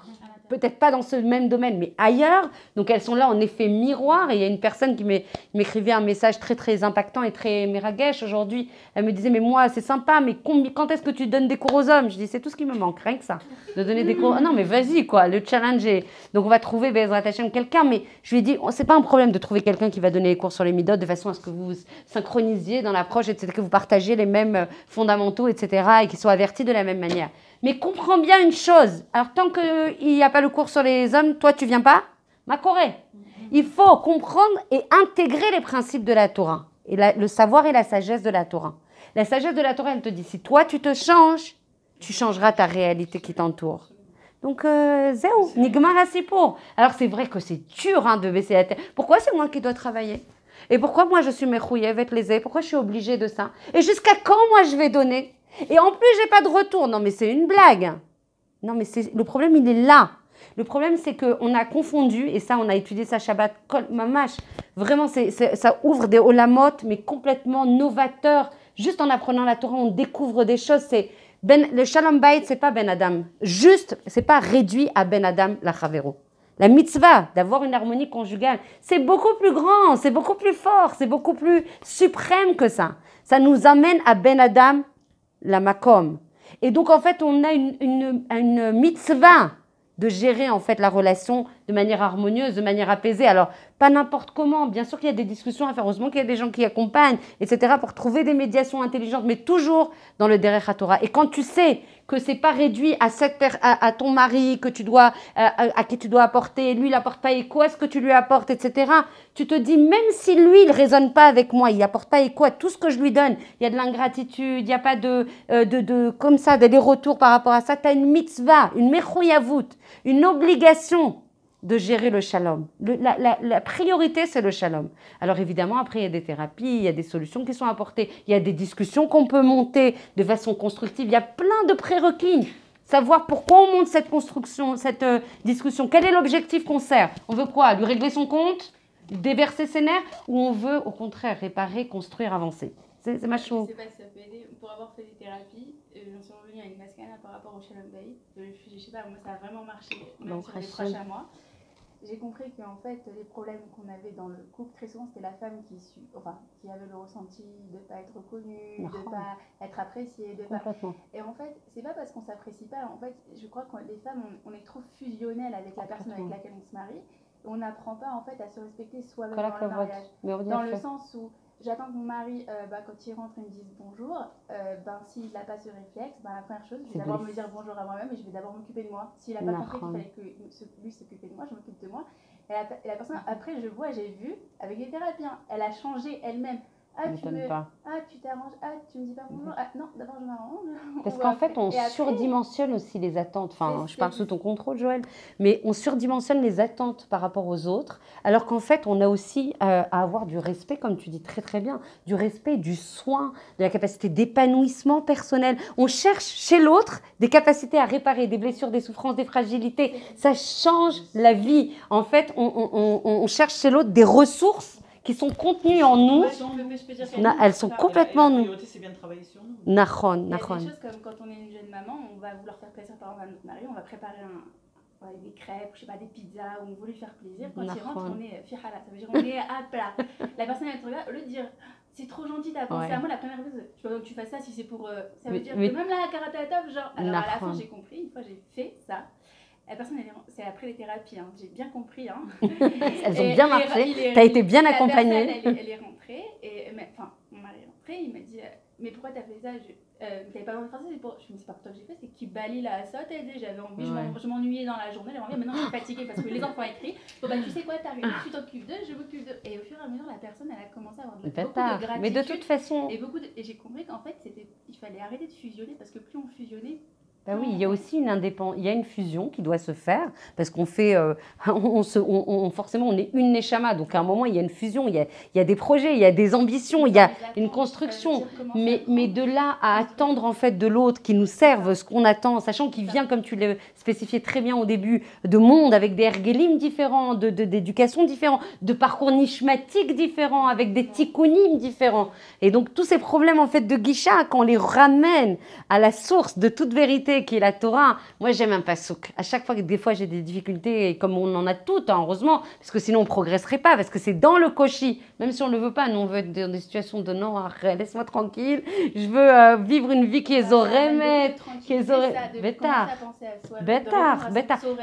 Speaker 1: Peut-être pas dans ce même domaine, mais ailleurs. Donc, elles sont là en effet miroir. Et il y a une personne qui m'écrivait un message très, très impactant et très méraguesh aujourd'hui. Elle me disait, mais moi, c'est sympa, mais quand est-ce que tu donnes des cours aux hommes? Je dis, c'est tout ce qui me manque, rien que ça. De donner des cours. Ah non, mais vas-y, quoi, le challenge est... Donc, on va trouver, Bezrat Hashem, quelqu'un. Mais je lui ai dit, c'est pas un problème de trouver quelqu'un qui va donner les cours sur les midot de façon à ce que vous synchronisiez dans l'approche, etc., que vous partagiez les mêmes fondamentaux, etc., et qu'ils soient avertis de la même manière. Mais comprends bien une chose. Alors, tant qu'il n'y a pas le cours sur les hommes, toi, tu viens pas? Ma Corée. Il faut comprendre et intégrer les principes de la Torah. Et le savoir et la sagesse de la Torah. La sagesse de la Torah, elle te dit, si toi, tu te changes, tu changeras ta réalité qui t'entoure. Donc, zéou, nigmar asipour. Alors, c'est vrai que c'est dur de baisser la tête. Pourquoi c'est moi qui dois travailler? Et pourquoi moi, je suis mechouyevet lésée? Pourquoi je suis obligée de ça? Et jusqu'à quand, moi, je vais donner? Et en plus, j'ai pas de retour. Non, mais c'est une blague. Non, mais le problème, il est là. Le problème, c'est qu'on a confondu, et ça, on a étudié ça Shabbat, mamash. Vraiment, ça ouvre des olamot, mais complètement novateurs. Juste en apprenant la Torah, on découvre des choses. Le Shalom Bayit, c'est pas Ben Adam. Juste, c'est pas réduit à Ben Adam la Chavero. La mitzvah d'avoir une harmonie conjugale, c'est beaucoup plus grand, c'est beaucoup plus fort, c'est beaucoup plus suprême que ça. Ça nous amène à Ben Adam la Makom. Et donc, en fait, on a une mitzvah de gérer en fait la relation de manière harmonieuse, de manière apaisée. Alors, pas n'importe comment. Bien sûr qu'il y a des discussions à faire. Heureusement qu'il y a des gens qui accompagnent, etc. pour trouver des médiations intelligentes, mais toujours dans le Derech HaTorah. Et quand tu sais que c'est pas réduit à ton mari que tu dois, à qui tu dois apporter, lui il apporte pas écho à ce que tu lui apportes, etc. Tu te dis, même si lui il raisonne pas avec moi, il apporte pas écho à tout ce que je lui donne, il y a de l'ingratitude, il n'y a pas comme ça, des retours par rapport à ça, tu as une mitzvah, une mechouyavout, une obligation de gérer le shalom. La priorité, c'est le shalom. Alors évidemment, après, il y a des thérapies, il y a des solutions qui sont apportées, il y a des discussions qu'on peut monter de façon constructive. Il y a plein de prérequis. Savoir pourquoi on monte cette construction, cette discussion. Quel est l'objectif qu'on sert? On veut quoi? Lui régler son compte? Déverser ses nerfs? Ou on veut, au contraire, réparer, construire, avancer? C'est ma chose.
Speaker 2: Je ne sais pas si ça peut aider. Pour avoir fait des thérapies, j'en suis revenue à une mascana par rapport au Shalom Bayit. Je ne sais pas, moi ça a vraiment marché, même sur des proches à moi. J'ai compris qu'en fait, les problèmes qu'on avait dans le couple, très souvent, c'était la femme qui avait le ressenti de ne pas être reconnue, de ne pas être appréciée. Et en fait, c'est pas parce qu'on ne s'apprécie pas. En fait, je crois que les femmes, on est trop fusionnelles avec la personne avec laquelle on se marie. Et on n'apprend pas en fait à se respecter soi-même dans le mariage. Dans le sens où j'attends que mon mari, quand il rentre, il me dise bonjour. S'il n'a pas ce réflexe, la première chose, je vais d'abord me dire bonjour à moi-même et je vais d'abord m'occuper de moi. S'il n'a pas compris qu'il fallait que lui s'occuper de moi, je m'occupe de moi. Et la personne, après, j'ai vu, avec les thérapies, elle a changé elle-même. Tu t'arranges, tu me dis pas bonjour. Non, d'abord je m'arrange.
Speaker 1: Parce qu'en fait, on surdimensionne aussi les attentes. Enfin, je parle sous ton contrôle, Joël, mais on surdimensionne les attentes par rapport aux autres, alors qu'en fait, on a aussi à avoir du respect, comme tu dis très très bien, du respect, du soin, de la capacité d'épanouissement personnel. On cherche chez l'autre des capacités à réparer des blessures, des souffrances, des fragilités. Ça change la vie. En fait, on cherche chez l'autre des ressources qui sont contenues en nous. Elles sont complètement nous.
Speaker 3: La priorité, c'est bien de travailler sur nous.
Speaker 2: Il y a des choses comme quand on est une jeune maman, on va vouloir faire plaisir par exemple à notre mari, on va préparer des crêpes, je sais pas, des pizzas, on veut lui faire plaisir. Quand il rentre, on est fihala, ça veut dire on est à plat. La personne elle te regarde, au lieu de dire c'est trop gentil, t'as pensé à moi la première chose, tu veux que tu fasses ça si c'est pour. Ça veut dire que même là, la karatatov, genre. Alors à la fin, j'ai compris, une fois j'ai fait ça. La personne, c'est après les thérapies, j'ai bien compris.
Speaker 1: Elles ont bien marché, tu as été bien accompagnée.
Speaker 2: Elle est rentrée, mon mari est rentré, il m'a dit mais pourquoi tu as fait ça? Tu n'avais pas besoin de faire ça, je me dis pas pour toi que j'ai fait, c'est que tu balis la saute, j'avais envie, je m'ennuyais dans la journée, j'avais envie, maintenant je suis fatiguée parce que les enfants écrient, tu sais quoi, t'arrives, tu t'occupes d'eux, je m'occupe d'eux. Et au fur et à mesure, la personne, elle a commencé à avoir beaucoup de gratitude.
Speaker 1: Mais de toute façon.
Speaker 2: Et j'ai compris qu'en fait, il fallait arrêter de fusionner parce que plus on fusionnait,
Speaker 1: Ben oui, il y a aussi il y a une fusion qui doit se faire parce qu'on fait, forcément, on est une neshama, donc à un moment il y a une fusion, il y a des projets, il y a des ambitions, il y a une construction, mais de là à attendre en fait de l'autre qui nous serve ce qu'on attend, sachant qu'il vient, comme tu l'as spécifié très bien au début, de monde avec des ergelim différents, d'éducation différents, de parcours nishmatique différents, avec des tikkunim différents, et donc tous ces problèmes en fait de guisha, quand on les ramène à la source de toute vérité qui est la Torah. Moi, j'aime un pasouk. À chaque fois que des fois j'ai des difficultés, et comme on en a toutes, heureusement, parce que sinon on ne progresserait pas, parce que c'est dans le koshi, même si on ne le veut pas, nous on veut être dans des situations de non, laisse-moi tranquille, je veux vivre une vie qui est zoremet, qui est bêtard.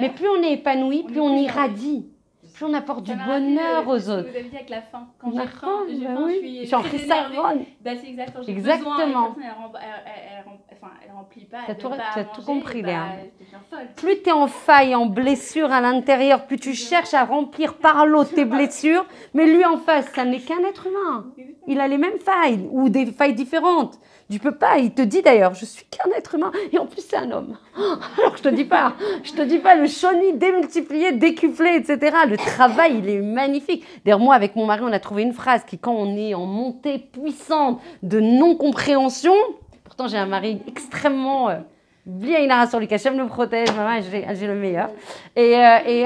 Speaker 1: Mais plus on est épanoui, plus on irradie. Plus on apporte du bonheur aux autres.
Speaker 2: Vous avez dit avec la faim. Quand j'ai faim,
Speaker 1: je suis en crissaronne.
Speaker 2: C'est exactement. J'ai besoin, elle remplit pas.
Speaker 1: Tu as tout compris, Léa. Plus tu es en faille, en blessure à l'intérieur, plus tu cherches à remplir par l'autre tes blessures. Mais lui en face, ça n'est qu'un être humain. Il a les mêmes failles ou des failles différentes. Tu peux pas, il te dit d'ailleurs, je suis qu'un être humain et en plus c'est un homme. Alors je te dis pas le shoni démultiplié, décuplé, etc. Le travail, il est magnifique. D'ailleurs moi avec mon mari, on a trouvé une phrase qui quand on est en montée puissante de non-compréhension, Pourtant, j'ai un mari extrêmement bien inara sur lui, qu'Hachem nous protège, maman, j'ai le meilleur. Et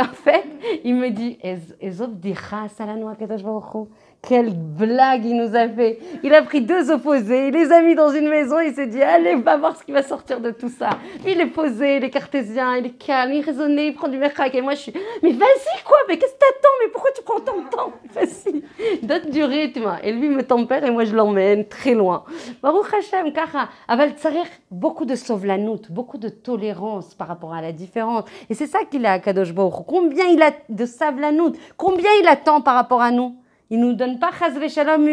Speaker 1: en fait, il me dit, Ezov dira, salano akadosh baruch hu. Quelle blague il nous a fait. Il a pris deux opposés, il les a mis dans une maison, il s'est dit, allez, va voir ce qui va sortir de tout ça. Il est posé, il est cartésien, il est calme, il est raisonné, il prend du mercrek. Et moi, je suis, mais vas-y, quoi, mais qu'est-ce que t'attends? Mais pourquoi tu prends ton temps? Vas-y, donne du rythme. Et lui me tempère et moi, je l'emmène très loin. Baruch Hashem, kara. Aval tsarir, beaucoup de sovlanout, beaucoup de tolérance par rapport à la différence. Et c'est ça qu'il a à Kadosh Baruch Hu. Combien il a de savlanout, combien il attend par rapport à nous. Il ne nous donne pas, chas v'shalom,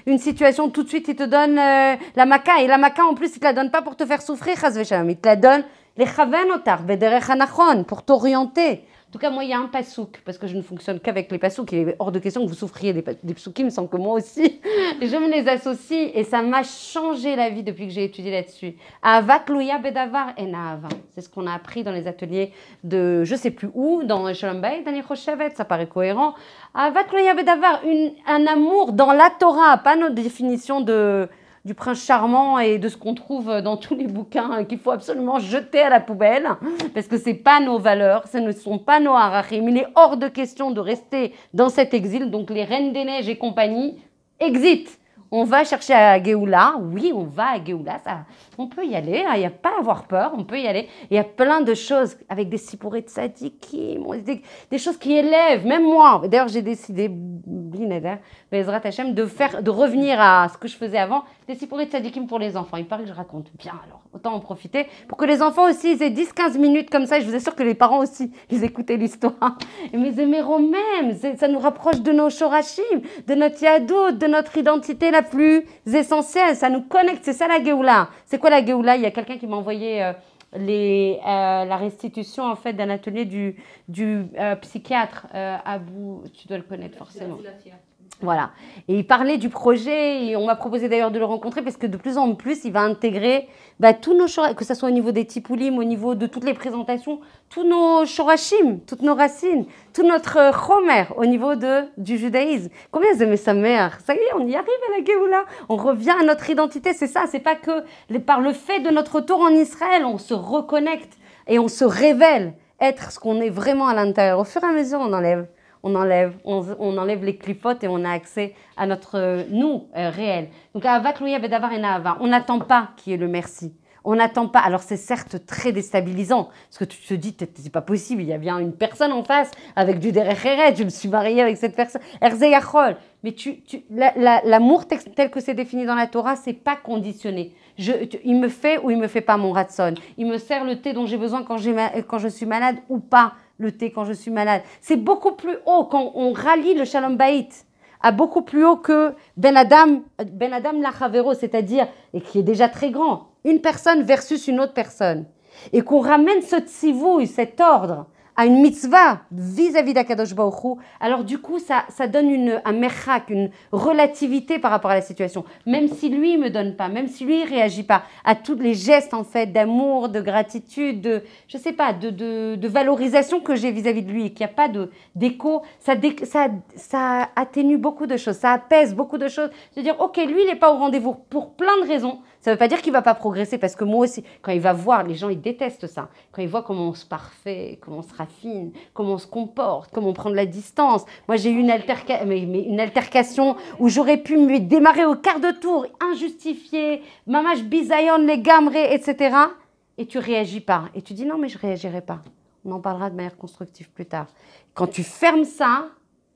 Speaker 1: une situation, tout de suite, il te donne la maka. Et la maka, en plus, il ne te la donne pas pour te faire souffrir, chas v'shalom. Il te la donne, les chaven otar, bederech hanachon, pour t'orienter. En tout cas, moi, il y a un pasouk, parce que je ne fonctionne qu'avec les pasouks. Il est hors de question que vous souffriez des psoukim, sans que moi aussi, je me les associe. Et ça m'a changé la vie depuis que j'ai étudié là-dessus. Ahavat loya bedavar en ahava. C'est ce qu'on a appris dans les ateliers de je ne sais plus où, dans Shalom Bayit, dans les Choshevet, ça paraît cohérent. Ahavat loya bedavar, un amour dans la Torah, pas notre définition du prince charmant et de ce qu'on trouve dans tous les bouquins qu'il faut absolument jeter à la poubelle parce que ce n'est pas nos valeurs, ce ne sont pas nos harachim. Il est hors de question de rester dans cet exil. Donc les Reines des Neiges et compagnie, exit. On va chercher à Géoula. Oui, on va à Géoula. Ça, on peut y aller. Il n'y a pas à avoir peur. On peut y aller. Il y a plein de choses avec des sipourés de tzadikim, des choses qui élèvent. Même moi. D'ailleurs, j'ai décidé, Bezrat Hashem, de revenir à ce que je faisais avant, des sipourés de tzadikim pour les enfants. Il paraît que je raconte bien. Alors, autant en profiter pour que les enfants aussi ils aient 10-15 minutes comme ça. Et je vous assure que les parents aussi, ils écoutaient l'histoire. Et mes émérons même, ça nous rapproche de nos shorashim, de notre yadout, de notre identité la plus essentielle, ça nous connecte, c'est ça la Géoula. C'est quoi la Géoula? Il y a quelqu'un qui m'a envoyé la restitution en fait d'un atelier du psychiatre Abou, tu dois le connaître forcément. Voilà. Et il parlait du projet et on m'a proposé d'ailleurs de le rencontrer parce que de plus en plus, il va intégrer tous nos shorashim, que ce soit au niveau des tipoulim, au niveau de toutes les présentations, tous nos shorashim, toutes nos racines, tout notre chomer au niveau du judaïsme. Combien aimait sa mère? Ça y est, on y arrive à la Géoula. On revient à notre identité, c'est ça. C'est pas que par le fait de notre retour en Israël, on se reconnecte et on se révèle être ce qu'on est vraiment à l'intérieur. Au fur et à mesure, on enlève les clipotes et on a accès à notre nous réel. Donc, on n'attend pas qu'il y ait le merci. On n'attend pas. Alors, c'est certes très déstabilisant parce que tu te dis, c'est pas possible. Il y a bien une personne en face avec du derech eretz. Je me suis mariée avec cette personne. Erzé yachol. Mais l'amour tel que c'est défini dans la Torah, c'est pas conditionné. Il me fait ou il me fait pas mon ratson. Il me sert le thé dont j'ai besoin quand je suis malade ou pas le thé quand je suis malade. C'est beaucoup plus haut quand on rallie le Shalom Bayit à beaucoup plus haut que Ben Adam Lachavero, c'est-à-dire, et qui est déjà très grand, une personne versus une autre personne. Et qu'on ramène ce tzivouï, cet ordre, à une mitzvah vis-à-vis d'Akadosh Baruch Hu, alors du coup, ça donne un merchak, une relativité par rapport à la situation. Même si lui ne me donne pas, même si lui ne réagit pas à tous les gestes en fait d'amour, de gratitude, de valorisation que j'ai vis-à-vis de lui et qu'il n'y a pas d'écho, ça atténue beaucoup de choses, ça apaise beaucoup de choses. De dire, ok, lui, il n'est pas au rendez-vous pour plein de raisons. Ça ne veut pas dire qu'il ne va pas progresser parce que moi aussi, quand il va voir, les gens ils détestent ça, quand ils voient comment on se parfait, comment on se raffine, comment on se comporte, comment on prend de la distance. Moi j'ai eu une altercation où j'aurais pu me démarrer au quart de tour, injustifié, mamash bizayon, les gamrés, etc. Et tu ne réagis pas. Et tu dis non mais je ne réagirai pas. On en parlera de manière constructive plus tard. Quand tu fermes ça,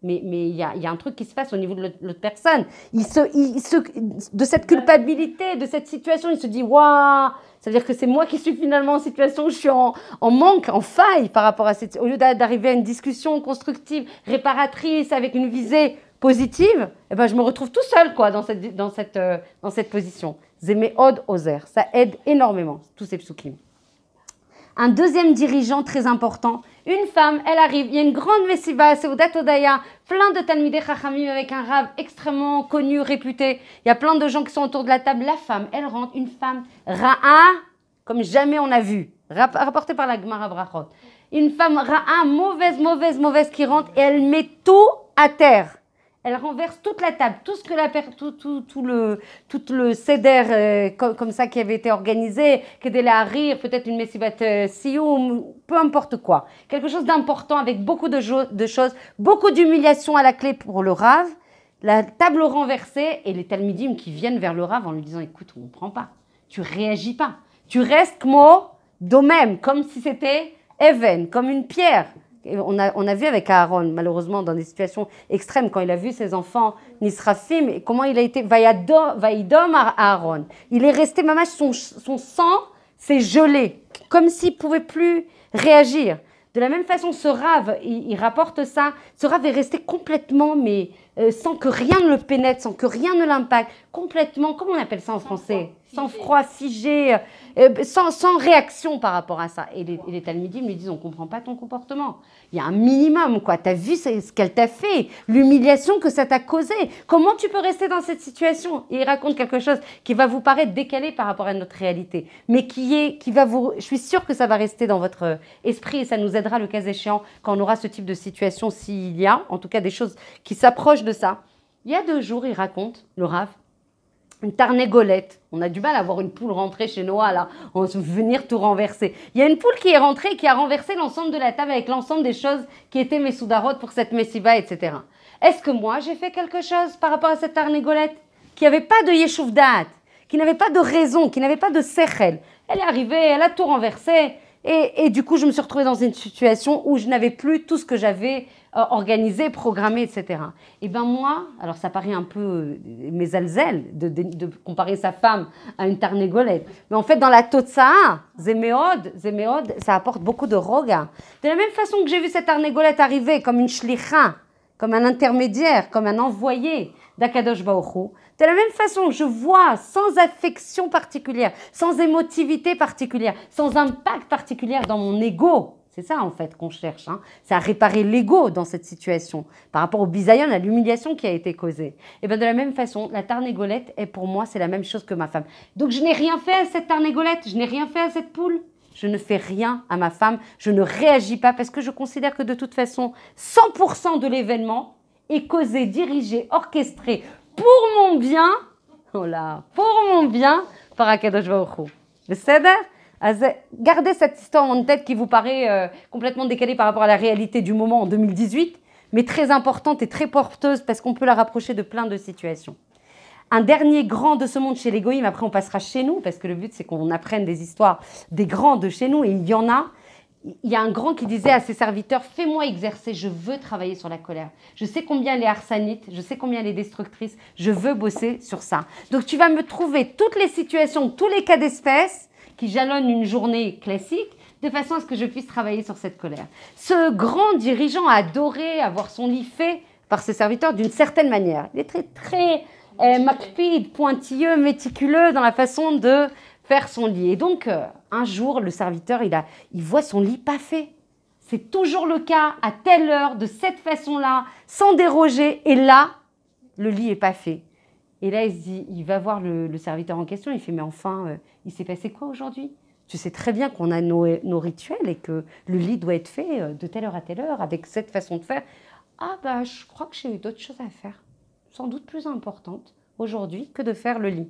Speaker 1: mais il y a un truc qui se passe au niveau de l'autre personne. De cette culpabilité, de cette situation, il se dit « Waouh !» Ça veut dire que c'est moi qui suis finalement en situation où je suis en manque, en faille par rapport à cette... Au lieu d'arriver à une discussion constructive, réparatrice, avec une visée positive, eh ben, je me retrouve tout seul quoi, dans cette position. Zémé od ozer. Ça aide énormément, tous ces psukim. Un deuxième dirigeant très important, une femme, elle arrive, il y a une grande messiva, Seudat Odaya, plein de Talmidei Chachamim avec un rave extrêmement connu, réputé. Il y a plein de gens qui sont autour de la table. La femme, elle rentre, une femme ra'a, comme jamais on a vu, rapporté par la Gemara Brachot. Une femme ra'a, mauvaise, qui rentre et elle met tout à terre. elle renverse toute la table, tout ce que tout le seder comme ça qui avait été organisé, qu'elle allait rire, peut-être une messibat sioum, peu importe quoi. Quelque chose d'important avec beaucoup de choses, beaucoup d'humiliation à la clé pour le Rav, la table renversée et les talmidim qui viennent vers le Rav en lui disant « Écoute, on ne prend pas, tu réagis pas, tu restes domem, comme si c'était even, comme une pierre. » On a vu avec Aaron, malheureusement, dans des situations extrêmes, quand il a vu ses enfants Nisrafim, comment il a été Vaïdom Aaron. Il est resté, mamash, son sang s'est gelé, comme s'il ne pouvait plus réagir. De la même façon, ce Rav, il rapporte ça, ce Rav est resté complètement, mais sans que rien ne le pénètre, sans que rien ne l'impacte, complètement, comment on appelle ça en français ? Sans froid, figé, sans réaction par rapport à ça. Et les talmidim lui disent, on ne comprend pas ton comportement. Il y a un minimum, quoi. Tu as vu ce qu'elle t'a fait, l'humiliation que ça t'a causé. Comment tu peux rester dans cette situation ? Et il raconte quelque chose qui va vous paraître décalé par rapport à notre réalité, mais qui va vous... Je suis sûre que ça va rester dans votre esprit et ça nous aidera le cas échéant quand on aura ce type de situation, s'il y a, en tout cas des choses qui s'approchent de ça. Il y a 2 jours, il raconte, le Rav, une tarnégolette. On a du mal à voir une poule rentrer chez Noah, là, on va venir tout renverser. Il y a une poule qui est rentrée et qui a renversé l'ensemble de la table avec l'ensemble des choses qui étaient mes soudarotes pour cette messiba, etc. Est-ce que moi, j'ai fait quelque chose par rapport à cette tarnégolette qui n'avait pas de yeshuv da'at, qui n'avait pas de raison, qui n'avait pas de sechel? Elle est arrivée, elle a tout renversé et du coup, je me suis retrouvée dans une situation où je n'avais plus tout ce que j'avais organisé, programmé, etc. Et bien moi, alors ça paraît un peu mésalzel de comparer sa femme à une tarnégolette, mais en fait dans la Totsa'a, Zéméod, ça apporte beaucoup de roga. De la même façon que j'ai vu cette tarnégolette arriver comme une shlicha, comme un intermédiaire, comme un envoyé d'Akadosh Baruch Hu, de la même façon que je vois sans affection particulière, sans émotivité particulière, sans impact particulier dans mon ego. C'est ça en fait qu'on cherche, hein. C'est à réparer l'ego dans cette situation par rapport au bisayon, à l'humiliation qui a été causée. Et bien de la même façon, la tarnégolette est pour moi, c'est la même chose que ma femme. Donc je n'ai rien fait à cette tarnégolette, je n'ai rien fait à cette poule. Je ne fais rien à ma femme, je ne réagis pas parce que je considère que de toute façon, 100% de l'événement est causé, dirigé, orchestré pour mon bien, oh là, pour mon bien, par Akadosh Baruch Hu. Le Seder ? Gardez cette histoire en tête qui vous paraît complètement décalée par rapport à la réalité du moment en 2018, mais très importante et très porteuse parce qu'on peut la rapprocher de plein de situations. Un dernier grand de ce monde chez les goïms, après on passera chez nous, parce que le but c'est qu'on apprenne des histoires des grands de chez nous, et il y en a. Il y a un grand qui disait à ses serviteurs, fais-moi exercer, je veux travailler sur la colère. Je sais combien elle est arsanite, je sais combien elle est destructrice, je veux bosser sur ça. Donc tu vas me trouver toutes les situations, tous les cas d'espèce qui jalonnent une journée classique, de façon à ce que je puisse travailler sur cette colère. Ce grand dirigeant a adoré avoir son lit fait par ses serviteurs d'une certaine manière. Il est très makpid, pointilleux, méticuleux dans la façon de faire son lit. Et donc, un jour, le serviteur, il voit son lit pas fait. C'est toujours le cas, à telle heure, de cette façon-là, sans déroger. Et là, le lit est pas fait. Et là, il se dit, il va voir le serviteur en question, il fait, mais enfin, il s'est passé quoi aujourd'hui ? Tu sais très bien qu'on a nos rituels et que le lit doit être fait de telle heure à telle heure, avec cette façon de faire. Ah bah, je crois que j'ai eu d'autres choses à faire, sans doute plus importantes aujourd'hui que de faire le lit.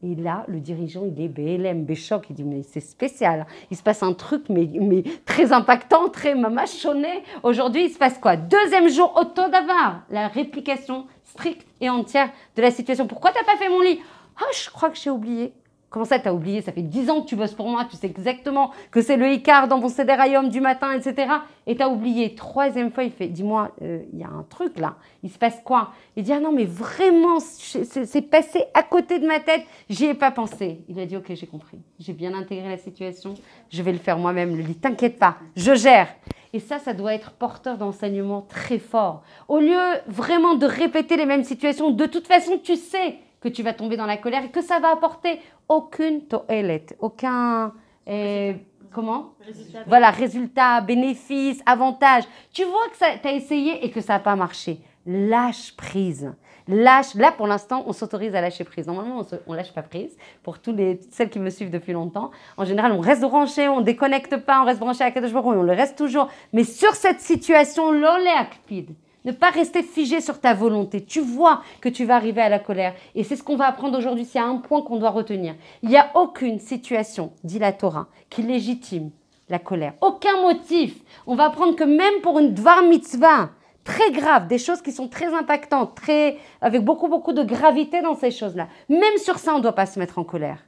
Speaker 1: Et là, le dirigeant, il est BLM, béchoc, il dit, mais c'est spécial, il se passe un truc mais très impactant, très mamachonné. Aujourd'hui, il se passe quoi ? Deuxième jour, auto d'avar, la réplication stricte et entière de la situation. Pourquoi tu n'as pas fait mon lit ? Ah, je crois que j'ai oublié. Comment ça, t'as oublié ? Ça fait 10 ans que tu bosses pour moi, tu sais exactement que c'est le Icar dans mon Sederayom du matin, etc. Et t'as oublié. Troisième fois, il fait, dis-moi, il y a un truc là, il se passe quoi ? Il dit, ah non, mais vraiment, c'est passé à côté de ma tête, j'y ai pas pensé. Il a dit, ok, j'ai compris, j'ai bien intégré la situation, je vais le faire moi-même, le lit, t'inquiète pas, je gère. Et ça doit être porteur d'enseignement très fort. Au lieu vraiment de répéter les mêmes situations, de toute façon, tu sais que tu vas tomber dans la colère et que ça va apporter aucune to'elet, aucun résultat, bénéfice, avantage. Tu vois que tu as essayé et que ça n'a pas marché. Lâche prise. Là, pour l'instant, on s'autorise à lâcher prise. Normalement, on ne lâche pas prise. Pour celles qui me suivent depuis longtemps, en général, on reste branché, on ne déconnecte pas, on reste branché à Kadosh Baruch Hu, on le reste toujours. Mais sur cette situation, l'olé akpid. Ne pas rester figé sur ta volonté. Tu vois que tu vas arriver à la colère. Et c'est ce qu'on va apprendre aujourd'hui. S'il y a un point qu'on doit retenir. Il n'y a aucune situation, dit la Torah, qui légitime la colère. Aucun motif. On va apprendre que même pour une dvar mitzvah, très grave, des choses qui sont très impactantes, avec beaucoup de gravité dans ces choses-là. Même sur ça, on ne doit pas se mettre en colère.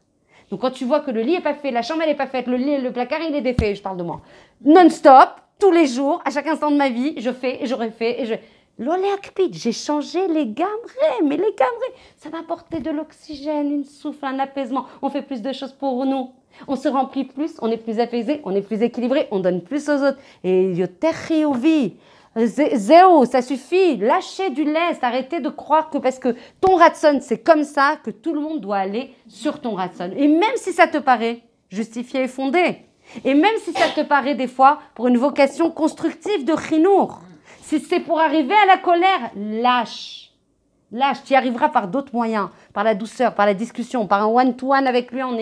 Speaker 1: Donc quand tu vois que le lit n'est pas fait, la chambre elle n'est pas faite, le placard il est défait, je parle de moi, non-stop, tous les jours, à chaque instant de ma vie, je fais et je refais et je... L'oléakpid, j'ai changé les gamrés, mais les gamrés, ça va apporter de l'oxygène, une souffle, un apaisement. On fait plus de choses pour nous. On se remplit plus, on est plus apaisé, on est plus équilibré, on donne plus aux autres. Et yoter chiyuvi, zéo, ça suffit. Lâchez du lest, arrêtez de croire que parce que ton ratson, c'est comme ça que tout le monde doit aller sur ton ratson. Et même si ça te paraît justifié et fondé, et même si ça te paraît des fois pour une vocation constructive de chinour, si c'est pour arriver à la colère, lâche. Lâche, tu y arriveras par d'autres moyens, par la douceur, par la discussion, par un one-to-one avec lui en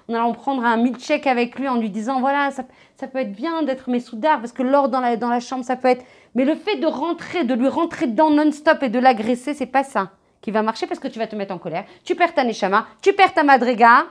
Speaker 1: allant prendre un milkshake avec lui en lui disant voilà, ça peut être bien d'être mes soudards parce que l'or dans la chambre, ça peut être... Mais le fait de lui rentrer dedans non-stop et de l'agresser, c'est pas ça qui va marcher parce que tu vas te mettre en colère. Tu perds ta neshama, tu perds ta madriga,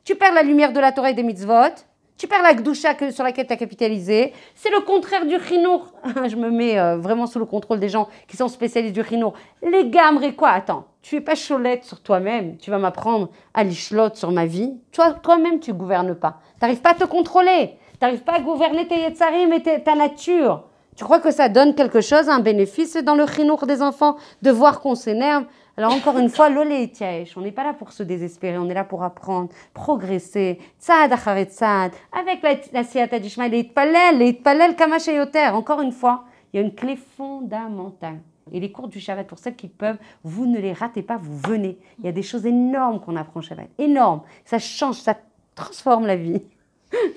Speaker 1: tu perds la lumière de la Torah et des mitzvot, tu perds la gdoucha sur laquelle tu as capitalisé. C'est le contraire du chinour. Je me mets vraiment sous le contrôle des gens qui sont spécialistes du chinour. Les gamres, quoi? Attends, tu es pas cholette sur toi-même. Tu vas m'apprendre à l'ichlot sur ma vie. Toi-même, tu gouvernes pas. Tu n'arrives pas à te contrôler. Tu n'arrives pas à gouverner tes yetzarim et ta nature. Tu crois que ça donne quelque chose, un bénéfice dans le chinour des enfants, de voir qu'on s'énerve? Alors encore une fois, l'olé tièche, on n'est pas là pour se désespérer, on est là pour apprendre, progresser, tzad acharet tzad, avec la siyata d'Ishmael, les itpalel kama sheyoter. Encore une fois, il y a une clé fondamentale. Et les cours du Shabbat, pour celles qui peuvent, vous ne les ratez pas, vous venez. Il y a des choses énormes qu'on apprend au Shabbat, énormes. Ça change, ça transforme la vie.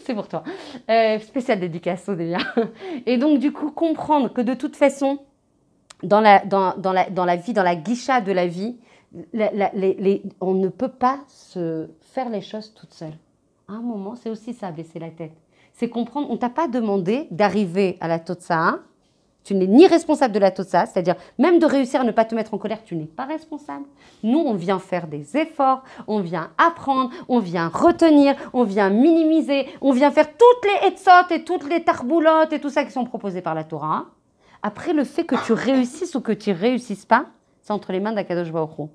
Speaker 1: C'est pour toi. Spécial dédicace, déjà. Et donc, du coup, comprendre que de toute façon, dans la vie, dans la guicha de la vie, on ne peut pas se faire les choses toute seule. À un moment, c'est aussi ça, baisser la tête. C'est comprendre, on ne t'a pas demandé d'arriver à la Totsa. Tu n'es ni responsable de la Totsa, c'est-à-dire même de réussir à ne pas te mettre en colère, tu n'es pas responsable. Nous, on vient faire des efforts, on vient apprendre, on vient retenir, on vient minimiser, on vient faire toutes les etzot et toutes les tarboulottes et tout ça qui sont proposées par la Torah. Après, le fait que tu réussisses ou que tu ne réussisses pas, c'est entre les mains d'Akadosh Baruch Hu.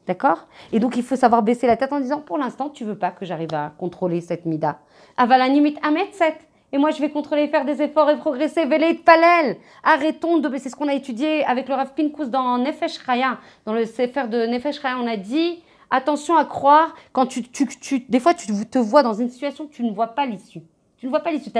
Speaker 1: D'accord? Et donc, il faut savoir baisser la tête en disant, pour l'instant, tu ne veux pas que j'arrive à contrôler cette mida. Avalanimit Amet 7. Et moi, je vais contrôler, faire des efforts et progresser. Veleit Palel. Arrêtons de... C'est ce qu'on a étudié avec le Rav Pinkus dans Nefesh Chaya. Dans le Sefer de Nefesh Chaya, on a dit, attention à croire, quand des fois, tu te vois dans une situation que tu ne vois pas l'issue. Tu ne vois pas l'issue.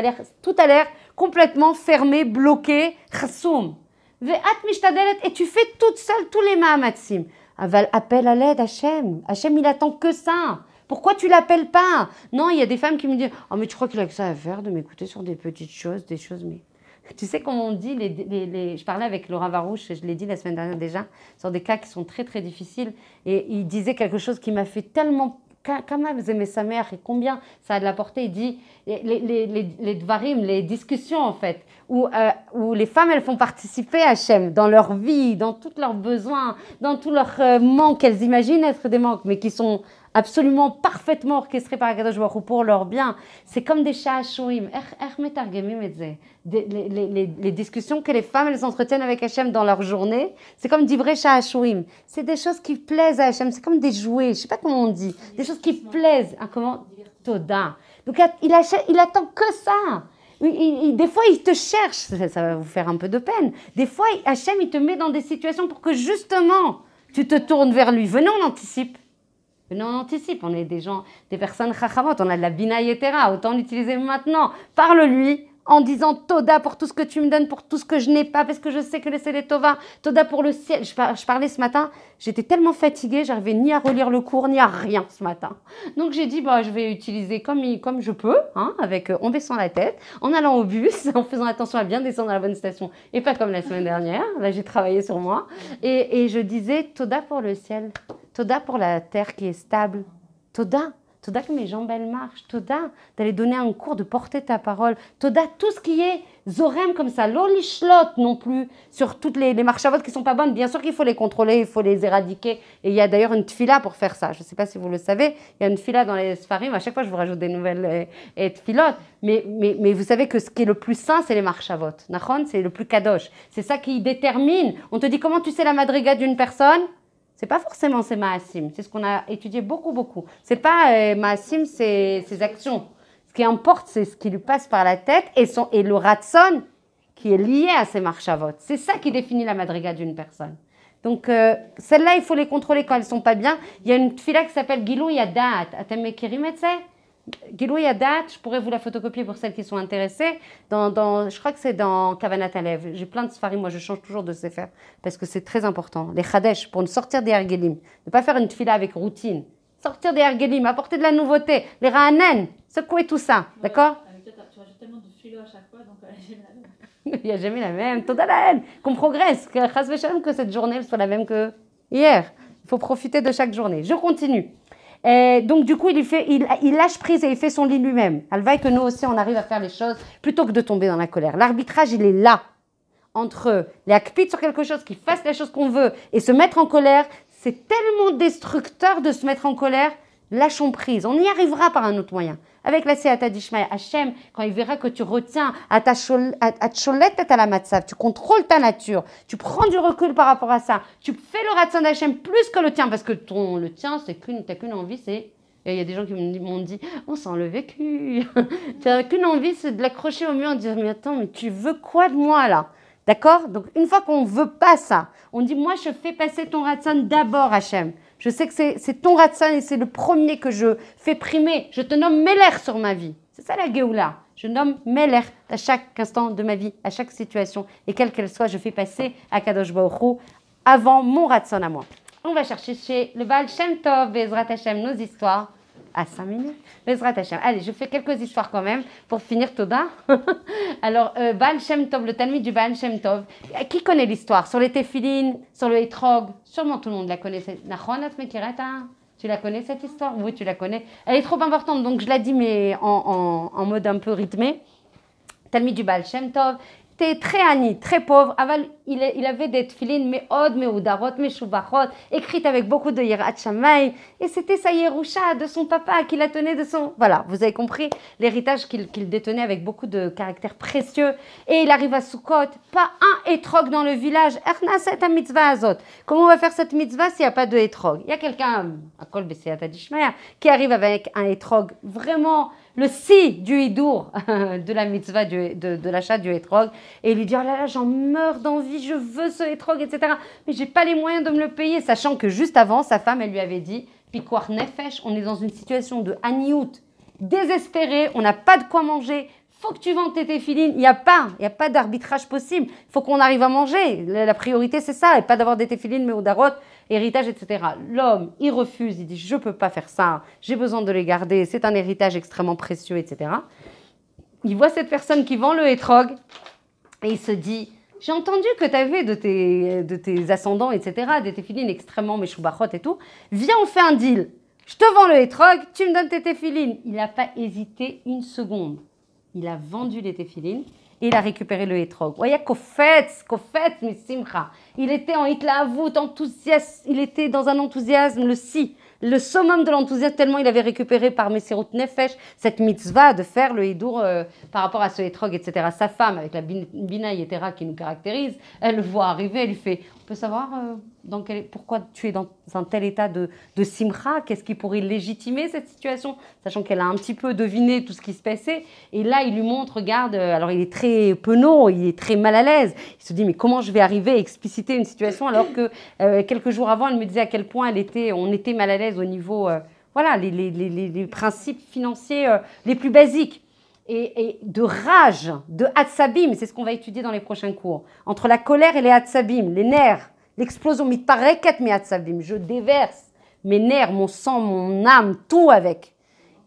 Speaker 1: Tout a l'air complètement fermé, bloqué. Chassoum. Ve'at mishtadelet. Et tu fais toute seule tous les mahamatsim. Appelle à l'aide Hachem. Hachem, il attend que ça. Pourquoi tu l'appelles pas? Non, il y a des femmes qui me disent « Oh, mais tu crois qu'il a que ça à faire de m'écouter sur des petites choses, des choses... » Mais tu sais comment on dit, je parlais avec Laura Varouche, je l'ai dit la semaine dernière déjà, sur des cas qui sont très très difficiles. Et il disait quelque chose qui m'a fait tellement... Comment vous aimez sa mère et combien ça a de la portée? Il dit les dvarim, les discussions en fait, où les femmes elles font participer à Hachem dans leur vie, dans tous leurs besoins, dans tous leurs manques, elles imaginent être des manques, mais qui sont absolument parfaitement orchestrés par Akadosh Baruch Hu pour leur bien. C'est comme des sha'ashuim. Les discussions que les femmes elles entretiennent avec Hachem dans leur journée, c'est comme divrei sha'ashuim. C'est des choses qui plaisent à Hachem. C'est comme des jouets, je ne sais pas comment on dit. Des choses qui plaisent. Ah, comment? Toda. Donc il attend que ça. Des fois, il te cherche. Ça va vous faire un peu de peine. Des fois, Hachem, il te met dans des situations pour que justement, tu te tournes vers lui. Venez, on anticipe. Venez, on anticipe. On est des gens, des personnes chachamot. On a de la bina yetera. Autant l'utiliser maintenant. Parle-lui en disant Toda pour tout ce que tu me donnes, pour tout ce que je n'ai pas, parce que je sais que c'est les Tova. Toda pour le ciel. Je parlais ce matin, j'étais tellement fatiguée, j'arrivais ni à relire le cours, ni à rien ce matin. Donc j'ai dit, je vais utiliser comme je peux, en baissant la tête, en allant au bus, en faisant attention à bien descendre à la bonne station, et pas comme la semaine dernière. Là, j'ai travaillé sur moi. Et je disais Toda pour le ciel, Toda pour la terre qui est stable. Toda Toda que mes jambes elles marchent. Toda d'aller donner un cours, de porter ta parole. Toda tout ce qui est zorem comme ça. Lolishlot non plus sur toutes les marchavotes qui sont pas bonnes. Bien sûr qu'il faut les contrôler, il faut les éradiquer. Et il y a d'ailleurs une tfila pour faire ça. Je ne sais pas si vous le savez. Il y a une tfila dans les Sfarim. À chaque fois, je vous rajoute des nouvelles tfilotes. Mais vous savez que ce qui est le plus saint, c'est les marchavotes. Nachon, c'est le plus kadosh. C'est ça qui détermine. On te dit comment tu sais la madriga d'une personne? C'est pas forcément ses maasim, c'est ce qu'on a étudié beaucoup. C'est pas maasim, c'est ses actions. Ce qui importe, c'est ce qui lui passe par la tête et le ratson qui est lié à ses marchavot. C'est ça qui définit la madriga d'une personne. Donc, celles-là, il faut les contrôler quand elles sont pas bien. Il y a une fila qui s'appelle Gilou Yadat. Atem mekirim et c'est Gilou Yadat, je pourrais vous la photocopier pour celles qui sont intéressées. Je crois que c'est dans Kavanat Alev. J'ai plein de sfarim, moi je change toujours de sefer parce que c'est très important. Les chadesh, pour ne sortir des ergelim, ne pas faire une tfila avec routine. Sortir des ergelim, apporter de la nouveauté, les ra'anen, secouer tout ça, d'accord?
Speaker 2: Tu rajoutes tellement de philo à chaque fois, donc j'ai la
Speaker 1: même. Il n'y a jamais la même, toute la haine, qu'on progresse, que cette journée soit la même que hier. Il faut profiter de chaque journée. Je continue. Donc du coup, il lâche prise et il fait son lit lui-même. Alvaï que nous aussi, on arrive à faire les choses plutôt que de tomber dans la colère. L'arbitrage, il est là. Entre les akpit sur quelque chose, qui fasse la chose qu'on veut et se mettre en colère, c'est tellement destructeur de se mettre en colère. Lâchons prise. On y arrivera par un autre moyen. Avec la Seata d'Ishmael, Hachem, quand il verra que tu retiens à la matzav, tu contrôles ta nature, tu prends du recul par rapport à ça, tu fais le ratson d'Hachem plus que le tien, parce que le tien, t'as qu'une envie, c'est... Et il y a des gens qui m'ont dit, on sent le vécu. Tu n'as qu'une envie, c'est de l'accrocher au mur et de dire, mais attends, mais tu veux quoi de moi là? D'accord? Donc une fois qu'on ne veut pas ça, on dit, moi je fais passer ton ratson d'abord, Hachem. Je sais que c'est ton ratson et c'est le premier que je fais primer. Je te nomme Meler sur ma vie. C'est ça la Géoula. Je nomme Meler à chaque instant de ma vie, à chaque situation. Et quelle qu'elle soit, je fais passer à Kadosh Baruch Hu avant mon ratson à moi. On va chercher chez le Baal Shem Tov, Bezrat Hashem, nos histoires. À 5 minutes. Bezrat Hashem. Allez, je fais quelques histoires quand même pour finir Toda. Alors, Baal Shem Tov, le Talmud du Baal Shem Tov. Qui connaît l'histoire? Sur les téphilines, sur le hétrog? Sûrement tout le monde la connaît. Tu la connais cette histoire? Oui, tu la connais. Elle est trop importante, donc je la dis, mais en mode un peu rythmé. Talmud du Baal Shem Tov. T'es très ani, très pauvre. Aval, il avait des tfilines, me'od, me'udarot, me'shubachot, écrites avec beaucoup de yirat shamayim. Et c'était sa yerusha de son papa qui la tenait de son... Voilà, vous avez compris l'héritage qu'il détenait avec beaucoup de caractère précieux. Et il arrive à Sukkot, pas un hétrog dans le village. Erna cette mitzvah azot. Comment on va faire cette mitzvah s'il n'y a pas de hétrog? Il y a quelqu'un, à Kol Beseata d'Ishmael, qui arrive avec un hétrog vraiment... le si du hidour de la mitzvah de l'achat du hétrog et il lui dit oh là là j'en meurs d'envie, je veux ce hétrog, etc. Mais j'ai pas les moyens de me le payer, sachant que juste avant sa femme elle lui avait dit Pikuach nefesh, on est dans une situation de haniout, désespéré, on n'a pas de quoi manger, faut que tu vendes tes téphilines, il n'y a pas d'arbitrage possible, il faut qu'on arrive à manger, la priorité c'est ça, et pas d'avoir des téphilines mais au darot, héritage, etc. L'homme, il refuse, il dit je ne peux pas faire ça, j'ai besoin de les garder, c'est un héritage extrêmement précieux, etc. Il voit cette personne qui vend le hétrog et il se dit j'ai entendu que tu avais de tes ascendants, etc., des téphilines extrêmement méchoubachot et tout, viens on fait un deal, je te vends le hétrog, tu me donnes tes téphilines. Il n'a pas hésité une seconde. Il a vendu les téphilines et il a récupéré le hétrog. Voyez, kofetz, misimcha. Il était en hitlaavout, enthousiaste. Il était dans un enthousiasme, le summum de l'enthousiasme, tellement il avait récupéré par Messirut Nefesh cette mitzvah de faire le hidour par rapport à ce hétrog, etc. Sa femme, avec la bina yetera qui nous caractérise, elle le voit arriver, elle lui fait on peut savoir pourquoi tu es dans un tel état de simcha? Qu'est-ce qui pourrait légitimer cette situation? Sachant qu'elle a un petit peu deviné tout ce qui se passait. Et là, il lui montre, regarde, alors il est très penaud, il est très mal à l'aise. Il se dit, mais comment je vais arriver à expliciter une situation alors que quelques jours avant, elle me disait à quel point on était mal à l'aise au niveau, voilà, les principes financiers les plus basiques. Et de rage, de hatsabim, c'est ce qu'on va étudier dans les prochains cours. Entre la colère et les hatsabim, les nerfs, l'explosion, mitpareket mi hatsabim, je déverse mes nerfs, mon sang, mon âme, tout avec.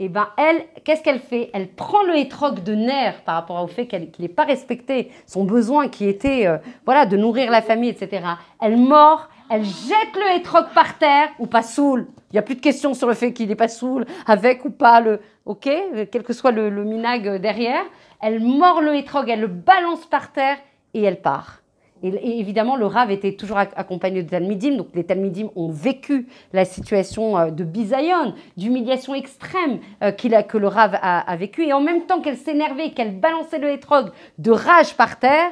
Speaker 1: Et bien elle, qu'est-ce qu'elle fait? Elle prend le hétrog de nerfs par rapport au fait qu'il n'ait pas respecté son besoin qui était voilà, de nourrir la famille, etc. Elle mord elle jette le hétrog par terre, ou pas saoul. Il n'y a plus de question sur le fait qu'il n'est pas saoul, avec ou pas le... Ok, quel que soit le minag derrière. Elle mord le hétrog, elle le balance par terre et elle part. Et évidemment, le Rav était toujours accompagné de Talmidim. Donc, les Talmidim ont vécu la situation de bisayon, d'humiliation extrême que le Rav a vécu. Et en même temps qu'elle s'énervait, qu'elle balançait le hétrog de rage par terre,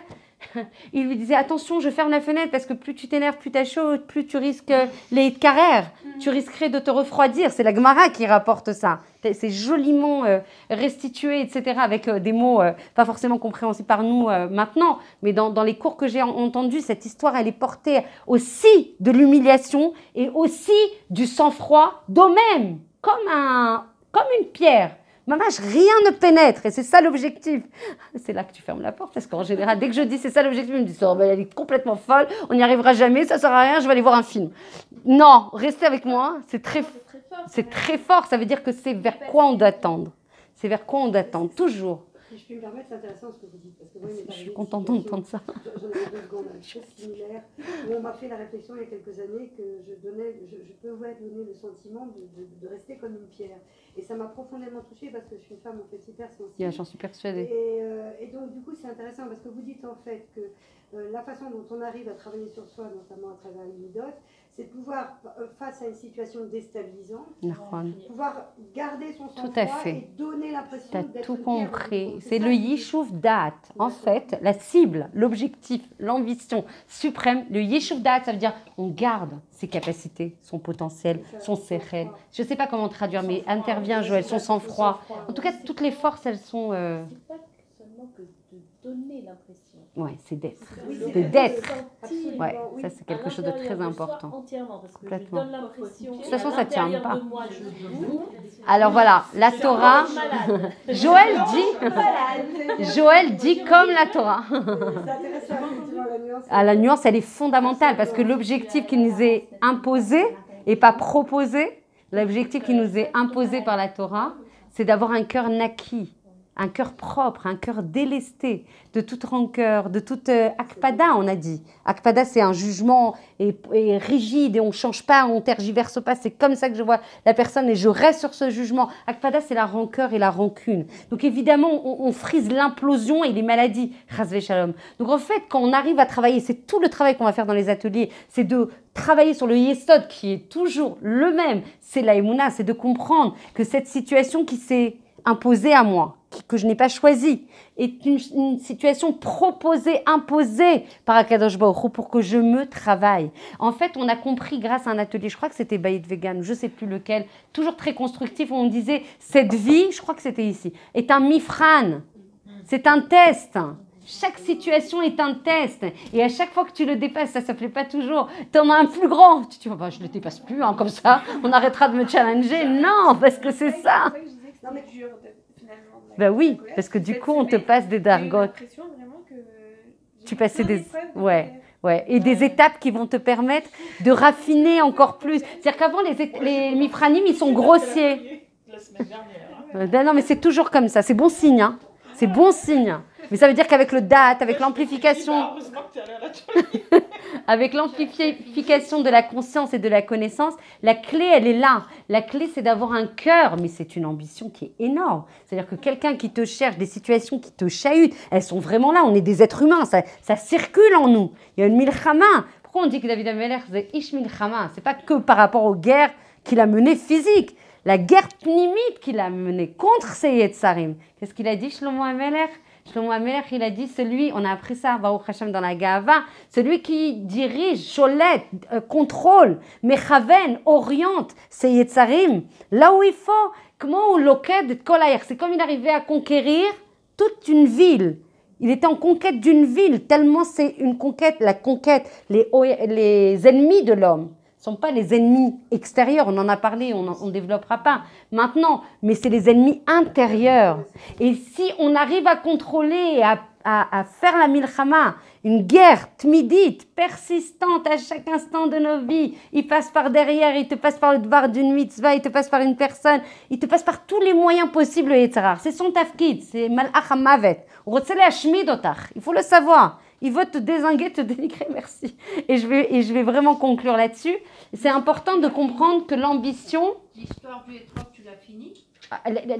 Speaker 1: il lui disait attention, je ferme la fenêtre parce que plus tu t'énerves, plus t'as chaud, plus tu risques les carrères, tu risquerais de te refroidir. C'est la Gemara qui rapporte ça. C'est joliment restitué, etc., avec des mots pas forcément compréhensibles par nous maintenant, mais dans les cours que j'ai entendus, cette histoire, elle est portée aussi de l'humiliation et aussi du sang-froid d'eux-mêmes, comme une pierre. Maman, rien ne pénètre et c'est ça l'objectif. C'est là que tu fermes la porte parce qu'en général, dès que je dis c'est ça l'objectif, ils me disent oh, ben, elle est complètement folle, on n'y arrivera jamais, ça ne sert à rien, je vais aller voir un film. Non, restez avec moi, c'est très fort. Ça veut dire que c'est vers quoi on doit tendre. C'est vers quoi on doit tendre, toujours.
Speaker 3: Si je puis me permettre, c'est intéressant ce que vous dites. Parce que moi,
Speaker 1: je suis contente d'entendre ça.
Speaker 3: J'en ai 2 secondes, une chose similaire. On m'a fait la réflexion il y a quelques années que je pouvais donner le sentiment de rester comme une pierre. Et ça m'a profondément touchée parce que je suis une femme en fait hyper sensible.
Speaker 1: J'en suis persuadée.
Speaker 3: Et donc, du coup, c'est intéressant parce que vous dites en fait que la façon dont on arrive à travailler sur soi, notamment à travers les midot, c'est de pouvoir, face à une situation déstabilisante, pouvoir garder son sang-froid et donner l'impression d'être...
Speaker 1: Tu as tout compris. C'est le Yishuv Da'at. En fait, la cible, l'objectif, l'ambition suprême, le Yishuv Da'at, ça veut dire on garde ses capacités, son potentiel, son sechel. Je ne sais pas comment traduire, mais intervient Joël, son sang-froid. En tout cas, toutes les forces, elles sont...
Speaker 2: C'est pas seulement que de donner l'impression.
Speaker 1: Ouais, c'est d'être. C'est d'être. Ouais, ça c'est quelque chose de très important.
Speaker 4: Entièrement, parce que
Speaker 1: complètement.
Speaker 4: je donne l'impression.
Speaker 1: De toute façon, ça tient pas.
Speaker 4: Moi,
Speaker 1: alors voilà, la Torah. Joël dit comme la Torah. Ah, la nuance, elle est fondamentale parce que l'objectif qui nous est imposé et pas proposé, l'objectif qui nous est imposé par la Torah, c'est d'avoir un cœur naquis. Un cœur propre, un cœur délesté de toute rancœur, de toute akpada, on a dit. Akpada, c'est un jugement et rigide et on ne change pas, on ne tergiverse pas. C'est comme ça que je vois la personne et je reste sur ce jugement. Akpada, c'est la rancœur et la rancune. Donc évidemment, on frise l'implosion et les maladies. Chasvé shalom. Donc en fait, quand on arrive à travailler, c'est tout le travail qu'on va faire dans les ateliers, c'est de travailler sur le yesod qui est toujours le même. C'est la émouna, c'est de comprendre que cette situation qui s'est imposée à moi, que je n'ai pas choisi, est une situation proposée, imposée par Akadosh Baruch Hu pour que je me travaille. En fait, on a compris grâce à un atelier, je crois que c'était Bayit Vegan, je ne sais plus lequel, toujours très constructif, où on disait cette vie, je crois que c'était ici, est un mifran, c'est un test. Chaque situation est un test. Et à chaque fois que tu le dépasses, ça ne plaît pas toujours. Tu en as un plus grand. Tu te dis, bah, je ne le dépasse plus, hein, comme ça, on arrêtera de me challenger. Non, parce que c'est ça. Ben oui, parce que du coup, on te passe des dargotes. Tu passes des... Ouais. Et des étapes qui vont te permettre de raffiner encore plus. C'est-à-dire qu'avant, les mifranim, ils sont grossiers. Non, mais c'est toujours comme ça. C'est bon signe. Hein. C'est bon signe. Mais ça veut dire qu'avec le date, avec l'amplification... Avec l'amplification de la conscience et de la connaissance, la clé, elle est là. La clé, c'est d'avoir un cœur, mais c'est une ambition qui est énorme. C'est-à-dire que quelqu'un qui te cherche, des situations qui te chahutent, elles sont vraiment là. On est des êtres humains, ça circule en nous. Il y a une milchama. Pourquoi on dit que David Ameler, c'est ish milchama? C'est pas que par rapport aux guerres qu'il a menées physiques. La guerre pnimite qu'il a menée contre ces Yetzarim. Qu'est-ce qu'il a dit, Shlomo Ameler? Shlomo Ameler, il a dit, on a appris ça, Baruch Hashem, dans la Gahava, celui qui dirige, cholette, contrôle, mechaven, oriente, ces Yetzarim, là où il faut, comment on l'oked kolayer. C'est comme il arrivait à conquérir toute une ville. Il était en conquête d'une ville, tellement c'est une conquête, la conquête, les ennemis de l'homme. Ce ne sont pas les ennemis extérieurs, on en a parlé, on ne développera pas maintenant, mais c'est les ennemis intérieurs. Et si on arrive à contrôler, à faire la milchama, une guerre tmidite, persistante à chaque instant de nos vies, il passe par derrière, il te passe par le dvar d'une mitzvah, il te passe par une personne, il te passe par tous les moyens possibles, etc. C'est son tafkid, c'est malach hamavet. Il faut le savoir. Il veut te dézinguer, te dénigrer, merci. Et je vais vraiment conclure là-dessus. C'est important de comprendre que l'ambition...
Speaker 4: L'histoire du Etrog, tu l'as fini?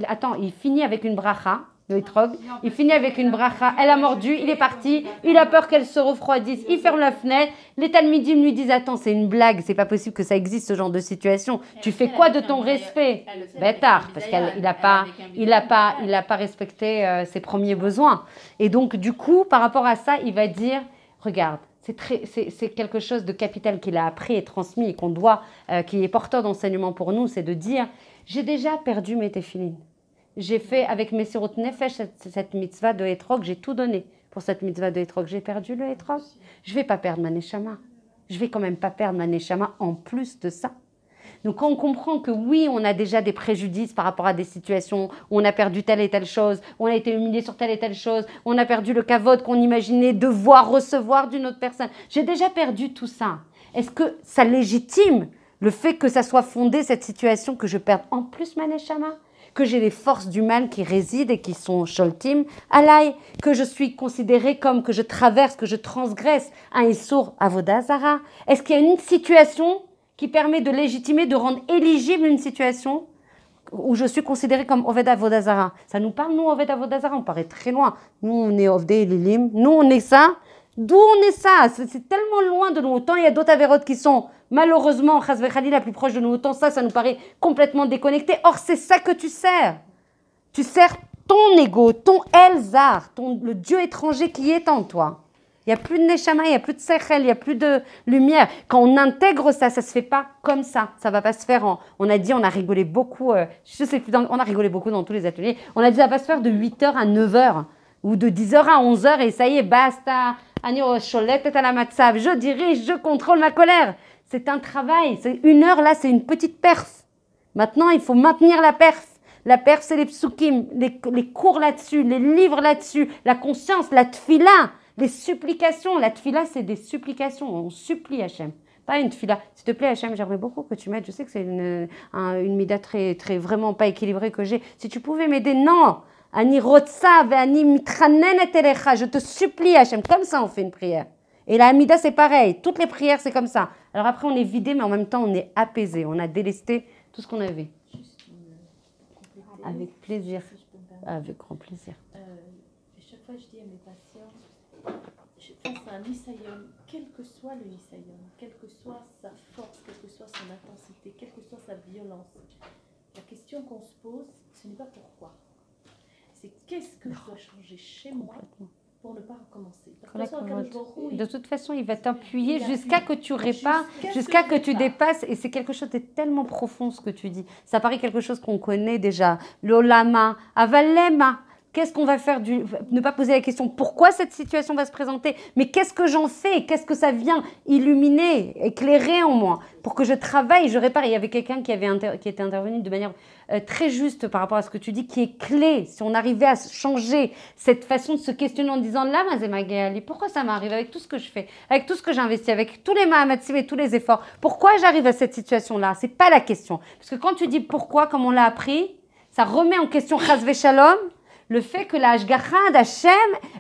Speaker 1: Attends, il finit avec une bracha, le Etrog. Il finit avec une bracha. Elle a mordu, il est parti. Il a peur qu'elle se refroidisse. Il ferme la fenêtre. Les Talmidim lui disent, attends, c'est une blague. C'est pas possible que ça existe, ce genre de situation. Tu fais quoi de ton respect? Bêtard, parce qu'il n'a pas respecté ses premiers besoins. Et donc, du coup, par rapport à ça, il va dire, regarde, c'est quelque chose de capital qu'il a appris et transmis et qu'on doit, qui est porteur d'enseignement pour nous, c'est de dire, j'ai déjà perdu mes téphilines. J'ai fait avec mes sirot nefesh cette mitzvah de Etrog, j'ai tout donné pour cette mitzvah de Etrog. J'ai perdu le Etrog. Je ne vais pas perdre ma neshama. Je ne vais quand même pas perdre ma neshama en plus de ça. Donc quand on comprend que oui, on a déjà des préjudices par rapport à des situations où on a perdu telle et telle chose, on a été humilié sur telle et telle chose, on a perdu le kavod qu'on imaginait devoir recevoir d'une autre personne. J'ai déjà perdu tout ça. Est-ce que ça légitime le fait que ça soit fondé, cette situation, que je perde en plus ma neshama, que j'ai les forces du mal qui résident et qui sont sholtim alay, que je suis considérée comme que je traverse, que je transgresse un issour avoda zara? Est-ce qu'il y a une situation qui permet de légitimer, de rendre éligible une situation où je suis considérée comme oved avoda zara? Ça nous parle, nous, oved avoda zara, on paraît très loin. Nous, on est ovde elilim, nous, on est ça. D'où on est ça? C'est tellement loin de nous. Autant il y a d'autres avérotes qui sont malheureusement, chas vechali, la plus proche de nous. Autant ça nous paraît complètement déconnecté. Or, c'est ça que tu sers. Tu sers ton ego, ton Elzar, le Dieu étranger qui est en toi. Il n'y a plus de neshama, il n'y a plus de sechel, il n'y a plus de lumière. Quand on intègre ça, ça ne se fait pas comme ça. Ça ne va pas se faire en... On a dit, on a rigolé beaucoup, je sais plus, on a rigolé beaucoup dans tous les ateliers. On a dit, ça va pas se faire de 8h à 9h ou de 10h à 11h et ça y est, basta. Je dirige, je contrôle ma colère. C'est un travail. C'est 1 heure là, c'est une petite perf. Maintenant, il faut maintenir la perf. La perf, c'est les psukim, les cours là-dessus, les livres là-dessus, la conscience, la tfila, les supplications. La tfila, c'est des supplications. On supplie Hachem. Pas une tfila. S'il te plaît, Hachem, j'aimerais beaucoup que tu m'aides. Je sais que c'est une mida très, très vraiment pas équilibrée que j'ai. Si tu pouvais m'aider, non. Ani rotsa ve'ani mitranenet elecha. Je te supplie, Hachem. Comme ça, on fait une prière. Et la Hamida, c'est pareil. Toutes les prières, c'est comme ça. Alors après, on est vidé, mais en même temps, on est apaisé. On a délesté tout ce qu'on avait. Avec plaisir. Avec grand plaisir.
Speaker 4: Chaque fois, je dis à mes patients, face à un Nisayon, quel que soit le Nisayon, quelle que soit sa force, quelle que soit son intensité, quelle que soit sa violence, la question qu'on se pose, ce n'est pas pourquoi. C'est qu'est-ce que je dois changer chez moi pour ne pas recommencer.
Speaker 1: De toute façon, il va t'appuyer jusqu'à que tu répares, jusqu'à que tu dépasses. Et c'est quelque chose de tellement profond ce que tu dis. Ça paraît quelque chose qu'on connaît déjà. L'olama, avalema. Qu'est-ce qu'on va faire ne pas poser la question pourquoi cette situation va se présenter, mais qu'est-ce que j'en fais? Qu'est-ce que ça vient illuminer, éclairer en moi pour que je travaille, je répare? Il y avait quelqu'un qui était intervenu de manière très juste par rapport à ce que tu dis, qui est clé. Si on arrivait à changer cette façon de se questionner en disant là, Mazemagali, pourquoi ça m'arrive avec tout ce que je fais, avec tout ce que j'investis, avec tous les mahamatsim et tous les efforts, pourquoi j'arrive à cette situation-là? C'est pas la question. Parce que quand tu dis pourquoi, comme on l'a appris, ça remet en question chas v'shalom le fait que la Hashgacha d'Hachem,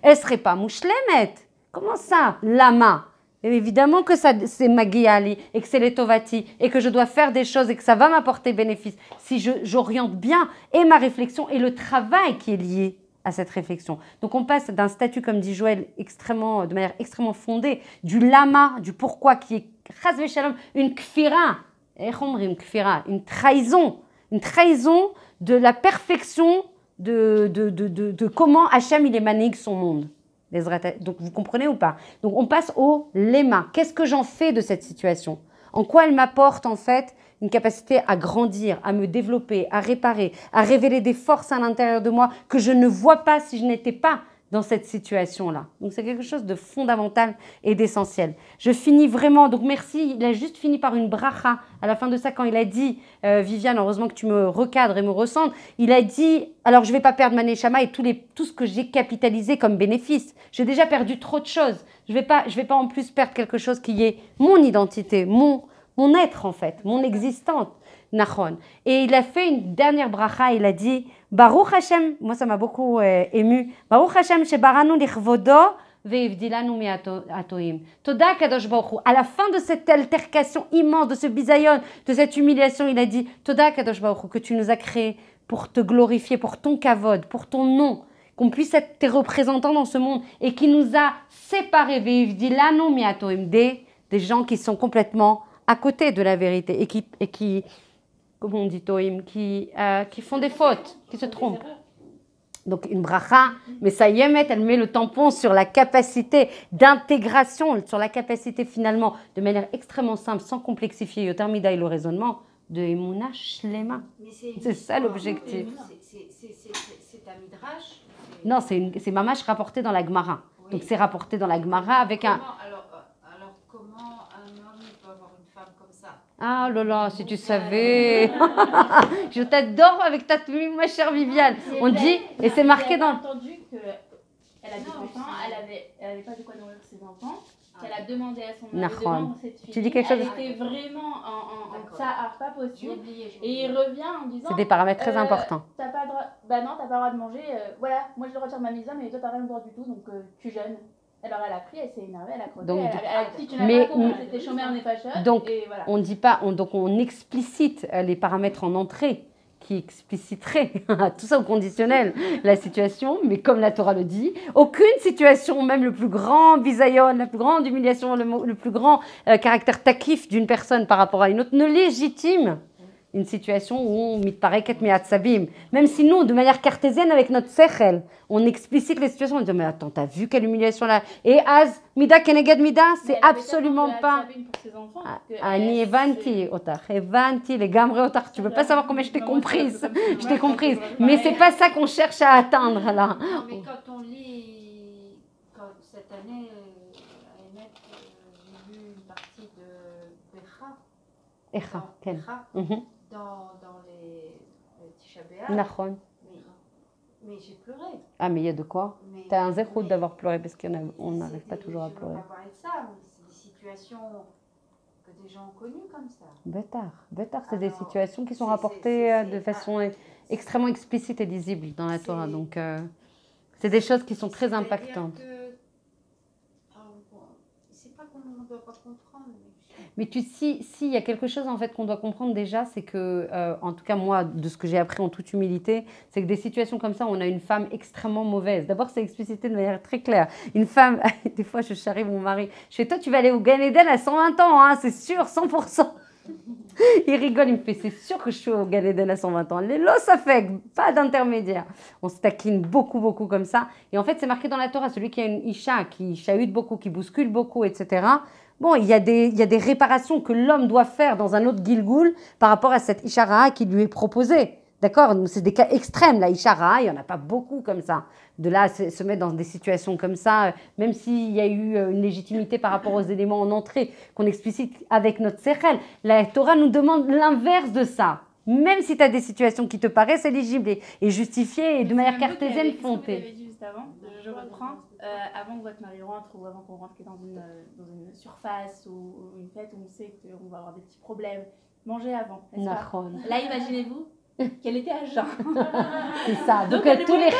Speaker 1: elle ne serait pas mouchlemet. Comment ça? Lama. Et évidemment que ça, c'est Magiali et que c'est les Tovati et que je dois faire des choses et que ça va m'apporter bénéfice si j'oriente bien et ma réflexion et le travail qui est lié à cette réflexion. Donc on passe d'un statut, comme dit Joël, de manière extrêmement fondée, du lama, du pourquoi, qui est chas v'shalom, une kfira, une trahison de la perfection de comment Hachem il émane son monde. Donc vous comprenez ou pas? Donc on passe au léma. Qu'est-ce que j'en fais de cette situation? En quoi elle m'apporte en fait une capacité à grandir, à me développer, à réparer, à révéler des forces à l'intérieur de moi que je ne vois pas si je n'étais pas dans cette situation-là. Donc c'est quelque chose de fondamental et d'essentiel. Je finis vraiment, donc merci, il a juste fini par une bracha à la fin de ça quand il a dit, Viviane, heureusement que tu me recadres et me ressentes, il a dit, alors je ne vais pas perdre ma neshama et tout ce que j'ai capitalisé comme bénéfice. J'ai déjà perdu trop de choses. Je vais pas en plus perdre quelque chose qui est mon identité, mon être en fait, mon existence. Nachon. Et il a fait une dernière bracha, il a dit Baruch Hashem, moi ça m'a beaucoup ému. Baruch Hashem shebaranu lichvodo ve'ivdilanu mi'atoim. Toda kadosh baruch hu. À la fin de cette altercation immense, de ce bisayon, de cette humiliation, il a dit Toda kadosh baruch hu, que tu nous as créés pour te glorifier, pour ton kavod, pour ton nom, qu'on puisse être tes représentants dans ce monde et qui nous a séparés ve'ivdilanu mi'atoim, des gens qui sont complètement à côté de la vérité et qui comment on dit toim, qui font des fautes, qui se trompent. Donc une bracha, mais ça y est, elle met le tampon sur la capacité d'intégration, sur la capacité finalement, de manière extrêmement simple, sans complexifier Yoter Midaï le raisonnement, de Emouna Shlema. C'est ça l'objectif.
Speaker 5: C'est un midrash.
Speaker 1: Non, c'est mamash rapporté dans la Gemara. Oui. Donc c'est rapporté dans la Gemara avec un...
Speaker 5: Alors comment un homme peut avoir une femme comme ça?
Speaker 1: Ah là là, si tu savais. Je t'adore avec ta tenue, ma chère Viviane. On dit, et c'est marqué dans...
Speaker 2: J'ai entendu qu'elle a des enfants, elle avait pas de quoi nourrir ses enfants, qu'elle a demandé à son mari de vendre cette fille.
Speaker 1: Tu dis quelque chose?
Speaker 2: Elle était vraiment en tsahar, pas possible. Et il revient en disant...
Speaker 1: C'est des paramètres très importants.
Speaker 2: T'as pas le droit... Bah non, t'as pas le droit de manger. Voilà, moi je le retire ma mise, mais toi t'as rien le droit du tout, donc tu jeûnes. Alors elle a pris, elle s'est énervée, elle a croqué, elle a dit tu n'as pas compris, c'était chômeur n'est pas cher.
Speaker 1: Donc
Speaker 2: et voilà.
Speaker 1: on dit pas, donc on explicite les paramètres en entrée qui expliciteraient tout ça au conditionnel la situation, mais comme la Torah le dit, aucune situation, même le plus grand bisayon, la plus grande humiliation, le plus grand caractère takif d'une personne par rapport à une autre ne légitime une situation où on mitpareket mi'atzabim. Même si nous, de manière cartésienne avec notre sechel, on explicite les situations, on dit mais attends, t'as vu quelle humiliation là? Et az mida keneged mida, c'est absolument pas. Ani evanti otar, evanti les gamre otar. Tu peux pas savoir comment je t'ai comprise. Je t'ai comprise. Mais c'est pas ça qu'on cherche à atteindre là.
Speaker 5: Non, mais quand on lit, cette année, j'ai lu une partie de Becha. Dans les Tisha B'Av. Mais j'ai pleuré.
Speaker 1: Ah, mais il y a de quoi? T'as un zéro d'avoir pleuré parce qu'on n'arrive pas toujours à pleurer.
Speaker 5: Je ne veux pas parler de ça, mais c'est des situations que des gens ont connues comme ça.
Speaker 1: Bétar, c'est des situations qui sont rapportées de façon extrêmement explicite et lisible dans la Torah. Donc, c'est des choses qui sont très impactantes.
Speaker 5: C'est pas qu'on ne doit pas comprendre.
Speaker 1: Mais s'il y a quelque chose en fait qu'on doit comprendre déjà, c'est que, en tout cas moi, de ce que j'ai appris en toute humilité, c'est que des situations comme ça, on a une femme extrêmement mauvaise. D'abord, c'est explicité de manière très claire. Une femme, des fois je charrie mon mari, je fais toi tu vas aller au Gan Eden à 120 ans, hein, c'est sûr, 100%. Il rigole, il me fait c'est sûr que je suis au Gan Eden à 120 ans. Les lots ça fait pas d'intermédiaire. On se taquine beaucoup comme ça. Et en fait c'est marqué dans la Torah, celui qui a une isha, qui chahute beaucoup, qui bouscule beaucoup, etc. Bon, il y a des réparations que l'homme doit faire dans un autre Gilgoul par rapport à cette Ishara qui lui est proposée. D'accord? C'est des cas extrêmes, la Ishara, il n'y en a pas beaucoup comme ça. De là, se mettre dans des situations comme ça, même s'il y a eu une légitimité par rapport aux éléments en entrée qu'on explicite avec notre sechel, la Torah nous demande l'inverse de ça. Même si tu as des situations qui te paraissent éligibles et justifiées et de manière cartésienne fontée.
Speaker 2: Ce que vous avez dit juste avant, je reprends. Avant que votre mari rentre ou avant qu'on rentre dans une surface ou une fête où on sait qu'on va avoir des petits problèmes, mangez avant, n'est-ce pas? Là, imaginez-vous qu'elle était à jeun.
Speaker 1: C'est ça. Donc tous les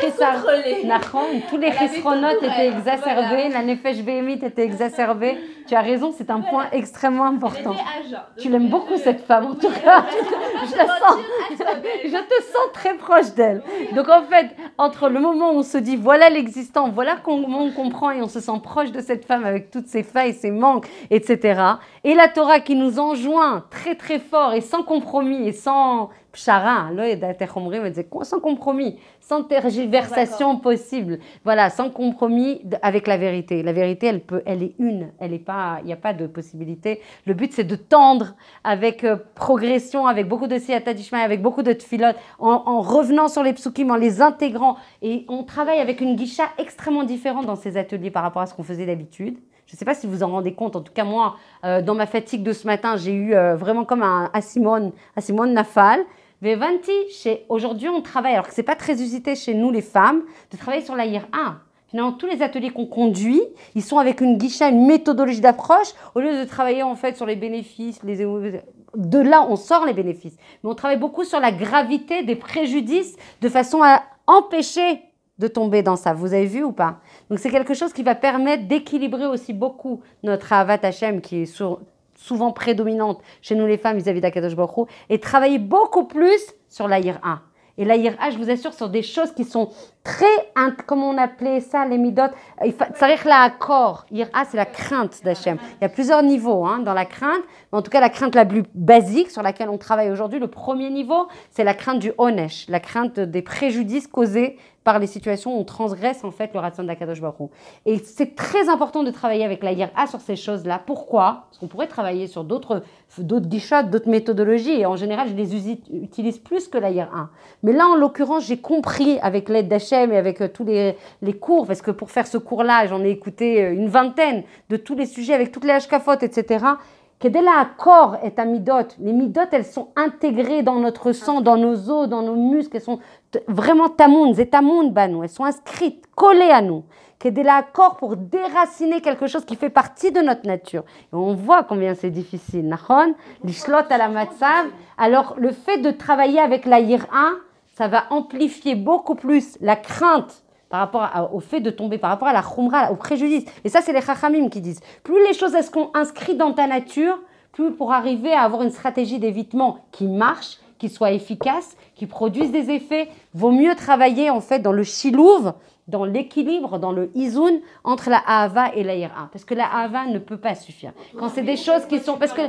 Speaker 1: chesronotes étaient exacerbés, la nefesh behemite était exacerbée. Tu as raison, c'est un point extrêmement important.
Speaker 2: Elle était à jeun.
Speaker 1: Tu l'aimes beaucoup cette femme en tout cas. Je te sens très proche d'elle. Donc en fait, entre le moment où on se dit voilà l'existant, voilà comment on comprend et on se sent proche de cette femme avec toutes ses failles, ses manques, etc. Et la Torah qui nous enjoint très très fort et sans compromis et sans pshara, sans compromis, sans tergiversation possible. Voilà, sans compromis avec la vérité. La vérité, elle est une, elle est pas, il n'y a pas de possibilité. Le but, c'est de tendre avec progression, avec beaucoup de siyata d'ishmael, avec beaucoup de tfilot, en revenant sur les psukim, en les intégrant. Et on travaille avec une guisha extrêmement différente dans ces ateliers par rapport à ce qu'on faisait d'habitude. Je ne sais pas si vous vous en rendez compte. En tout cas, moi, dans ma fatigue de ce matin, j'ai eu vraiment comme un Asimon Nafal. Aujourd'hui, on travaille, alors que ce n'est pas très usité chez nous, les femmes, de travailler sur la IRA. Finalement, tous les ateliers qu'on conduit, ils sont avec une guisha, une méthodologie d'approche, au lieu de travailler en fait sur les bénéfices. De là, on sort les bénéfices. Mais on travaille beaucoup sur la gravité des préjudices de façon à empêcher de tomber dans ça. Vous avez vu ou pas? Donc c'est quelque chose qui va permettre d'équilibrer aussi beaucoup notre Ahavat Hashem qui est souvent prédominante chez nous les femmes vis-à-vis d'Akadosh Baruch Hu, et travailler beaucoup plus sur la Yir'a. Et la Yir'a, je vous assure, sur des choses qui sont très, comment on appelait ça, les midot, tzarich la'akor. Yir'a, c'est la crainte d'Hachem. Il y a plusieurs niveaux dans la crainte, mais en tout cas, la crainte la plus basique sur laquelle on travaille aujourd'hui, le premier niveau, c'est la crainte du onesh, la crainte des préjudices causés par les situations où on transgresse en fait le ratzon d'Akadosh Baruch Hu. Et c'est très important de travailler avec la Yir'a sur ces choses-là. Pourquoi? Parce qu'on pourrait travailler sur d'autres guichot, d'autres méthodologies, et en général, je les utilise plus que la Yir'a. Mais là, en l'occurrence, j'ai compris avec l'aide d'Hachem et avec tous les cours, parce que pour faire ce cours-là, j'en ai écouté une vingtaine de tous les sujets avec toutes les hashkafot, etc. Kedé la akor est un midot. Les midot, elles sont intégrées dans notre sang, dans nos os, dans nos muscles. Elles sont vraiment tamoun, zetamoun banou. Elles sont inscrites, collées à nous. Kedé la akor pour déraciner quelque chose qui fait partie de notre nature. Et on voit combien c'est difficile. Nachon, l'ishlot à la matzav. Alors, le fait de travailler avec la yir'a, ça va amplifier beaucoup plus la crainte par rapport au fait de tomber, par rapport à la khumra, au préjudice. Et ça, c'est les chachamim qui disent. Plus les choses elles sont inscrites dans ta nature, plus pour arriver à avoir une stratégie d'évitement qui marche, qui soit efficace, qui produise des effets, vaut mieux travailler en fait dans le shilouv, dans l'équilibre, dans le izoun entre la ahava et la yir'a. Parce que la ahava ne peut pas suffire. Quand c'est des choses qui sont... Parce que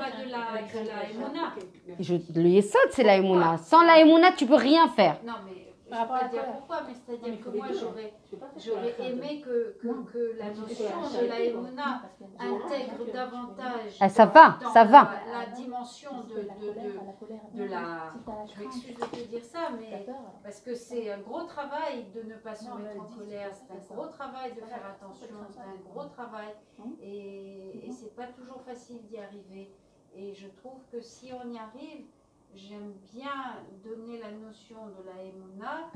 Speaker 1: le yesod, c'est la émouna. Sans la émouna, tu peux rien faire.
Speaker 5: Non, mais je ne peux pas dire pourquoi, mais c'est-à-dire que moi, j'aurais aimé que la notion de la émouna intègre davantage
Speaker 1: ça va.
Speaker 5: La dimension de la... Je m'excuse de te dire ça, mais parce que c'est un gros travail de ne pas se mettre en colère, c'est un gros travail de faire attention, c'est un gros travail et c'est pas toujours facile d'y arriver. Et je trouve que si on y arrive, j'aime bien donner la notion de la émouna.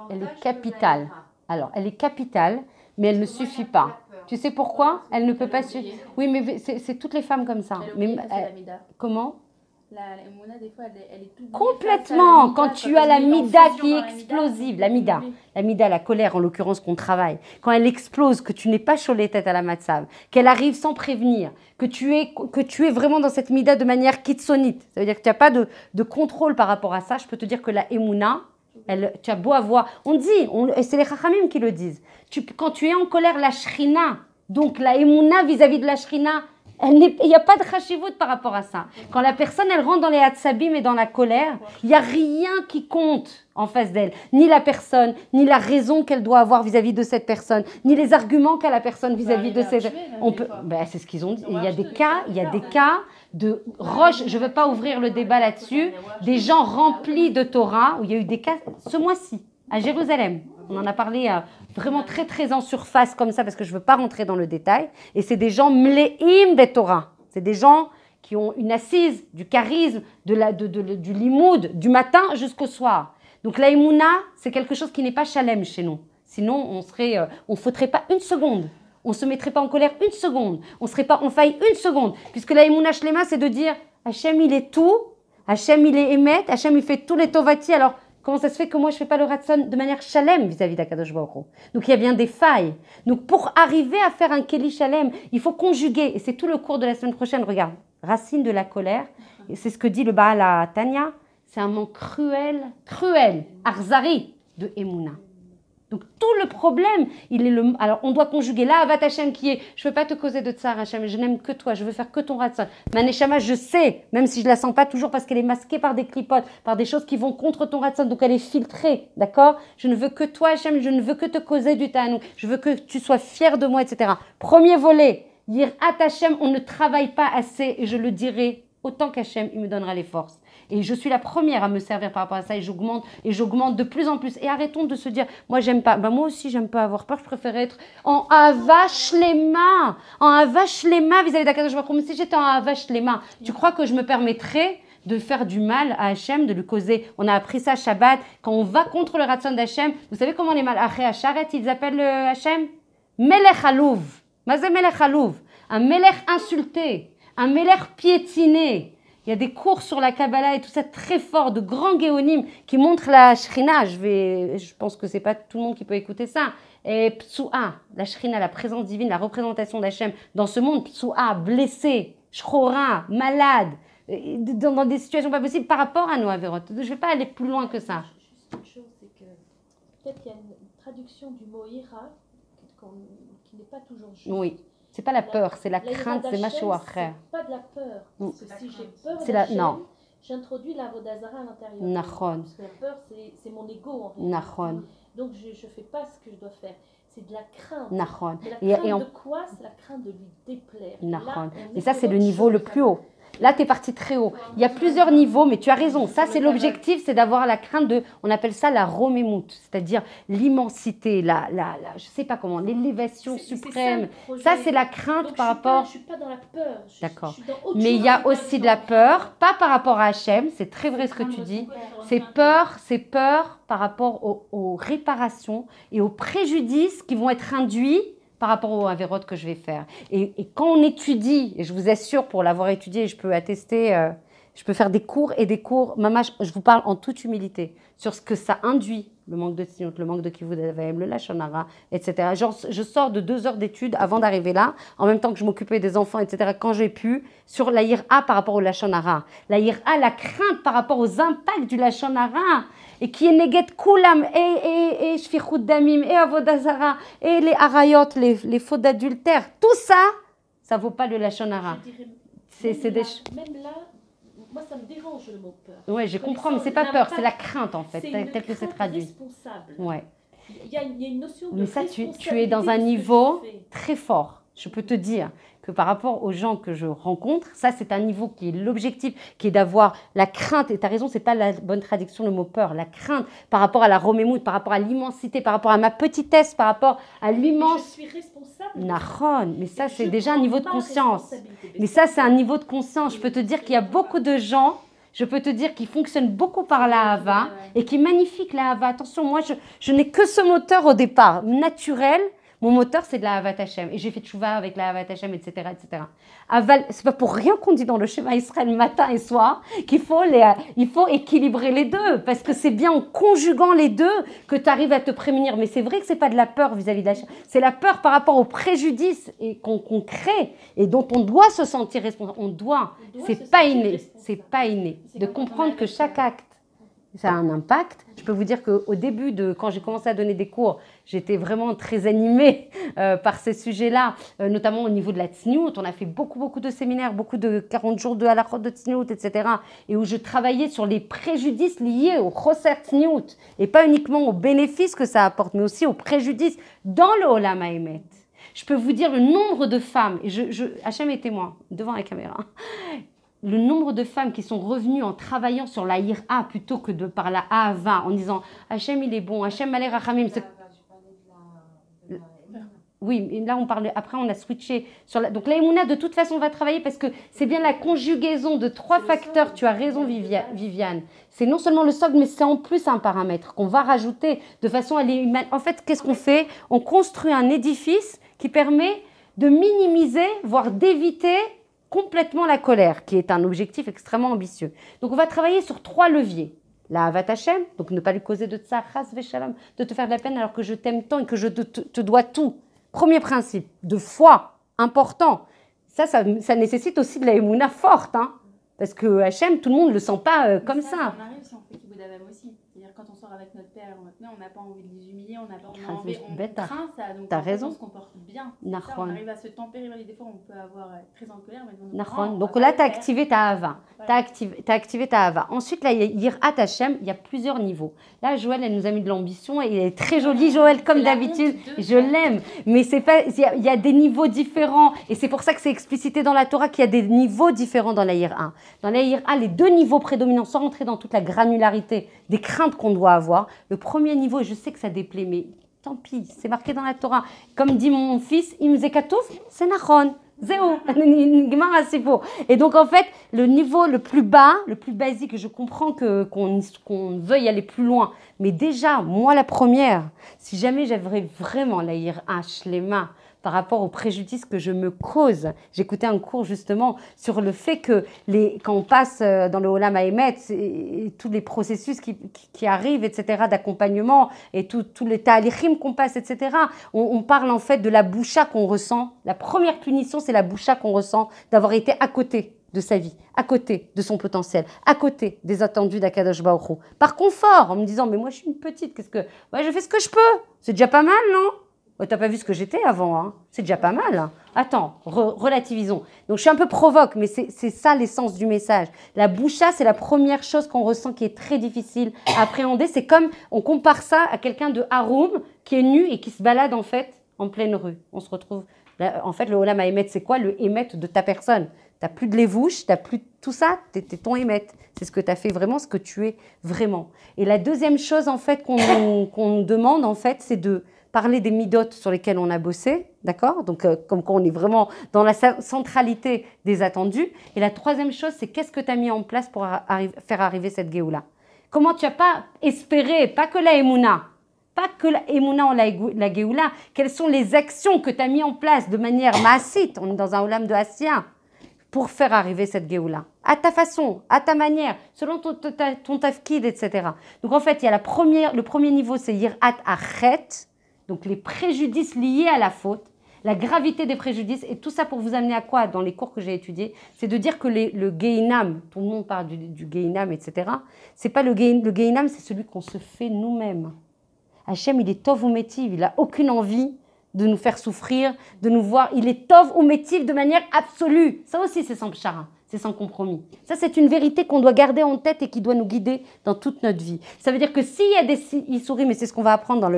Speaker 1: Elle est capitale. Alors, elle est capitale, mais elle ne suffit pas. Tu sais pourquoi? Elle ne peut pas suffire. Oui, mais c'est toutes les femmes comme ça. Mais, comment?
Speaker 2: La émouna, des fois, elle est tout
Speaker 1: complètement. Quand tu as la mida qui est explosive, la mida, la colère en l'occurrence qu'on travaille, quand elle explose, que tu n'es pas cholé tête à la matzav, qu'elle arrive sans prévenir, que tu es vraiment dans cette mida de manière kitsonite, ça veut dire que tu n'as pas de contrôle par rapport à ça. Je peux te dire que la émouna, tu as beau avoir, on dit, et c'est les chachamim qui le disent, quand tu es en colère, la shrina, donc la émouna vis-à-vis de la shrina, il n'y a pas de chashivut par rapport à ça. Quand la personne, elle rentre dans les hatsabim et dans la colère, il n'y a rien qui compte en face d'elle. Ni la personne, ni la raison qu'elle doit avoir vis-à-vis de cette personne, ni les arguments qu'a la personne vis-à-vis de cette... c'est ce qu'ils ont dit. Il y a des cas de roche, je ne veux pas ouvrir le débat là-dessus, des gens remplis de Torah, où il y a eu des cas ce mois-ci, à Jérusalem. On en a parlé vraiment très très en surface comme ça parce que je ne veux pas rentrer dans le détail. Et c'est des gens mle'im de Torah. C'est des gens qui ont une assise du charisme, du limoud, du matin jusqu'au soir. Donc la émouna, c'est quelque chose qui n'est pas shalem chez nous. Sinon, on ne faudrait pas une seconde. On ne se mettrait pas en colère une seconde. On ne serait pas en faille une seconde. Puisque la émouna shlema, c'est de dire Hachem, il est tout. Hachem, il est émet. Hachem, il fait tous les tovati. Alors, comment ça se fait que moi, je ne fais pas le ratson de manière shalem vis-à-vis d'Akadosh Baruch Hu? Donc, il y a bien des failles. Donc, pour arriver à faire un keli shalem, il faut conjuguer. Et c'est tout le cours de la semaine prochaine. Regarde, racine de la colère. Et c'est ce que dit le Baal à Tanya. C'est un mot cruel, arzari de Emouna. Donc, tout le problème, alors on doit conjuguer là, Avat Hashem qui est, je ne veux pas te causer de tsar Hashem, je n'aime que toi, je veux faire que ton ratson. Ma neshama, je sais, même si je ne la sens pas toujours parce qu'elle est masquée par des clipotes, par des choses qui vont contre ton ratson, donc elle est filtrée, d'accord? Je ne veux que toi Hashem, je ne veux que te causer du tanou, je veux que tu sois fier de moi, etc. Premier volet, Yirat Hashem, on ne travaille pas assez, et je le dirai autant qu'Hachem, il me donnera les forces. Et je suis la première à me servir par rapport à ça et j'augmente de plus en plus. Et arrêtons de se dire, moi j'aime pas, moi aussi j'aime pas avoir peur, je préfère être en avash lema vis-à-vis d'Akadosh Baruch Hu. Mais si j'étais en avash lema, tu crois que je me permettrais de faire du mal à Hachem, de lui causer? On a appris ça Shabbat, quand on va contre le ratson d'Hachem, vous savez comment les malachés à Charet, ils appellent Hachem Melech Halouv. Mazé Melech Halouv, un Melech insulté, un Melech piétiné. Il y a des cours sur la Kabbalah et tout ça très fort, de grands géonimes qui montrent la Shrina. Je pense que ce n'est pas tout le monde qui peut écouter ça. Et Ptsua, la Shrina, la présence divine, la représentation d'Hachem dans ce monde. Ptsua, blessé, Shchora, malade, dans des situations pas possibles par rapport à nos Averot. Je ne vais pas aller plus loin que ça.
Speaker 4: Juste une chose, c'est que peut-être qu'il y a une traduction du mot ira qui n'est pas toujours juste.
Speaker 1: Oui. C'est pas la peur, c'est la crainte, c'est machoua.
Speaker 4: C'est pas de la peur. Parce que si j'ai peur d'Hachem, j'introduis la vodazara à l'intérieur. Parce que la peur, c'est mon ego en réalité. Donc je ne fais pas ce que je dois faire. C'est de la crainte. Mais la crainte de quoi? C'est la crainte de lui déplaire.
Speaker 1: Et ça, c'est le niveau le plus haut. Là, tu es parti très haut. Il y a plusieurs niveaux, mais tu as raison. Ça, c'est l'objectif, c'est d'avoir la crainte de, on appelle ça la romémout, c'est-à-dire l'immensité, je ne sais pas comment, l'élévation suprême. Ça, c'est la crainte
Speaker 4: donc,
Speaker 1: par rapport...
Speaker 4: Je ne suis pas dans la peur.
Speaker 1: D'accord. Mais il y a aussi de la peur, pas par rapport à Hachem, c'est très vrai ce que tu dis. C'est peur par rapport aux réparations et aux préjudices qui vont être induits par rapport aux avérotes que je vais faire. Et quand on étudie, et je vous assure, pour l'avoir étudié, je peux attester, je peux faire des cours et des cours, maman, je vous parle en toute humilité, sur ce que ça induit, le manque de tzniut, le manque de kivud avayim, le lashon hara, etc. Genre, je sors de 2 heures d'études avant d'arriver là, en même temps que je m'occupais des enfants, etc., quand j'ai pu, sur la yira par rapport au lashon hara. La yira, la crainte par rapport aux impacts du lashon hara, et qui est neget kulam, et shfichut damim, et avodazara, et les harayot, les fautes d'adultère, tout ça, ça vaut pas le lashon hara.
Speaker 4: Même là, moi, ça me dérange le mot peur.
Speaker 1: Oui, je comprends, mais c'est pas peur, c'est la crainte en fait, tel que c'est traduit.
Speaker 4: Responsable.
Speaker 1: Ouais.
Speaker 4: Il y a une notion de
Speaker 1: mais ça,
Speaker 4: responsabilité.
Speaker 1: tu es dans un niveau très fort. Je peux te dire que par rapport aux gens que je rencontre, ça, c'est un niveau qui est l'objectif, qui est d'avoir la crainte. Et tu as raison, c'est pas la bonne traduction, le mot peur. La crainte par rapport à la romémout, par rapport à l'immensité, par rapport à ma petitesse, par rapport à l'immense.
Speaker 4: Je suis responsable.
Speaker 1: Nahon, mais ça, c'est déjà un niveau de conscience. Mais ça, c'est un niveau de conscience. Je peux te dire qu'il y a beaucoup de gens, je peux te dire qu'ils fonctionnent beaucoup par la hava et qui magnifient la hava. Attention, moi, je n'ai que ce moteur au départ, naturel. Mon moteur, c'est de la Havat Hashem. Et j'ai fait tchouva avec la Havat Hashem, etc., etc. C'est pas pour rien qu'on dit dans le schéma Israël matin et soir qu'il faut, il faut équilibrer les deux. Parce que c'est bien en conjuguant les deux que tu arrives à te prémunir. Mais c'est vrai que c'est pas de la peur vis-à-vis de Hashem. C'est la peur par rapport aux préjudices qu'on crée et dont on doit se sentir responsable. C'est pas inné. C'est pas inné. De comprendre que chaque acte, ça a un impact. Je peux vous dire qu'au début, quand j'ai commencé à donner des cours, j'étais vraiment très animée par ces sujets-là, notamment au niveau de la tzniut. On a fait beaucoup de séminaires, beaucoup de 40 jours de halachot de tzniut, etc. Et où je travaillais sur les préjudices liés au choser tzniut. Et pas uniquement aux bénéfices que ça apporte, mais aussi aux préjudices dans le olam haemet. Je peux vous dire le nombre de femmes, et Hachem est témoin devant la caméra, le nombre de femmes qui sont revenues en travaillant sur la ira plutôt que par la ahava, en disant Hachem il est bon, Hachem malé rachamim. Oui, mais là on parle. Après on a switché sur donc la émouna de toute façon on va travailler parce que c'est bien la conjugaison de 3 facteurs. Tu as raison Viviane. C'est non seulement le socle mais c'est en plus un paramètre qu'on va rajouter de façon à les. En fait qu'est-ce qu'on fait? On construit un édifice qui permet de minimiser, voire d'éviter complètement la colère, qui est un objectif extrêmement ambitieux. Donc, on va travailler sur 3 leviers. La Havat Hashem, donc ne pas lui causer de tsar, chas veshalom, de te faire de la peine alors que je t'aime tant et que je te dois tout. Premier principe, de foi, important. Ça nécessite aussi de la émouna forte, hein, parce que Hashem, tout le monde ne le sent pas comme ça.
Speaker 2: Ça arrive si on fait Kibbout Avam aussi. C'est-à-dire quand on sort avec notre père ou notre mère, on n'a pas envie de les humilier, on craint ça. Donc
Speaker 1: t'as raison.
Speaker 2: On se comporte bien. Ça, on arrive à se tempérer. Des fois, on peut avoir très en colère. Mais
Speaker 1: donc là, tu as activé ta hava. Voilà. Tu as activé ta hava. Ensuite, là, Yirat Hashem, il y a plusieurs niveaux. Là, Joël, elle nous a mis de l'ambition. Et elle est très jolie, Joël, comme d'habitude. Je l'aime. Mais il y a des niveaux différents. Et c'est pour ça que c'est explicité dans la Torah qu'il y a des niveaux différents dans la Yira. Dans la Yira, les 2 niveaux prédominants, sans rentrer dans toute la granularité des craintes qu'on doit avoir. Le premier niveau, je sais que ça déplaît, mais tant pis, c'est marqué dans la Torah. Comme dit mon fils, Imzekatouf, c'est Nachon. Zéro. Et donc, en fait, le niveau le plus bas, le plus basique, je comprends qu'on veuille aller plus loin. Mais déjà, moi, la première, si jamais j'avais vraiment la Yira Shlema par rapport aux préjudices que je me cause. J'écoutais un cours justement sur le fait que quand on passe dans le Olam Haemet, et tous les processus qui arrivent, etc., d'accompagnement, et tous les ta'alichim qu'on passe, etc., on parle en fait de la boucha qu'on ressent. La première punition, c'est la boucha qu'on ressent d'avoir été à côté de sa vie, à côté de son potentiel, à côté des attendus d'Akadosh Baruch Hu. Par confort, en me disant, mais moi je suis une petite, ouais, je fais ce que je peux. C'est déjà pas mal, non? Oh, t'as pas vu ce que j'étais avant, hein? C'est déjà pas mal. Hein? Attends, relativisons. Donc je suis un peu provoque, mais c'est ça l'essence du message. La boucha, c'est la première chose qu'on ressent qui est très difficile à appréhender. C'est comme, on compare ça à quelqu'un de haroum qui est nu et qui se balade en fait en pleine rue. On se retrouve, là, en fait le Olam Haemet, c'est quoi? Le Hémet de ta personne. Tu n'as plus de lévouche, tu n'as plus tout ça, tu es ton Hémet. C'est ce que tu as fait vraiment, ce que tu es vraiment. Et la deuxième chose en fait qu'on nous demande en fait, c'est de parler des midotes sur lesquelles on a bossé, d'accord? Donc comme quoi on est vraiment dans la centralité des attendus. Et la troisième chose, c'est qu'est-ce que tu as mis en place pour faire arriver cette Géoula? Comment tu n'as pas espéré, pas que la Emouna, pas que la Emouna ou la Géoula, quelles sont les actions que tu as mis en place de manière massite, on est dans un Olam de Assia, pour faire arriver cette Géoula, à ta façon, à ta manière, selon ton tafkid, etc. Donc en fait, il y a le premier niveau, c'est Yirat Achet, donc les préjudices liés à la faute, la gravité des préjudices, et tout ça pour vous amener à quoi dans les cours que j'ai étudiés? C'est de dire que le Gehinam, tout le monde parle du Gehinam, etc. C'est pas le Gehinam, c'est celui qu'on se fait nous-mêmes. Hachem, il est tov ou métiv, il n'a aucune envie de nous faire souffrir, de nous voir. Il est tov ou métiv de manière absolue. Ça aussi, c'est sans pchara, c'est sans compromis. Ça, c'est une vérité qu'on doit garder en tête et qui doit nous guider dans toute notre vie. Ça veut dire que s'il y a des Issourim, mais c'est ce qu'on va apprendre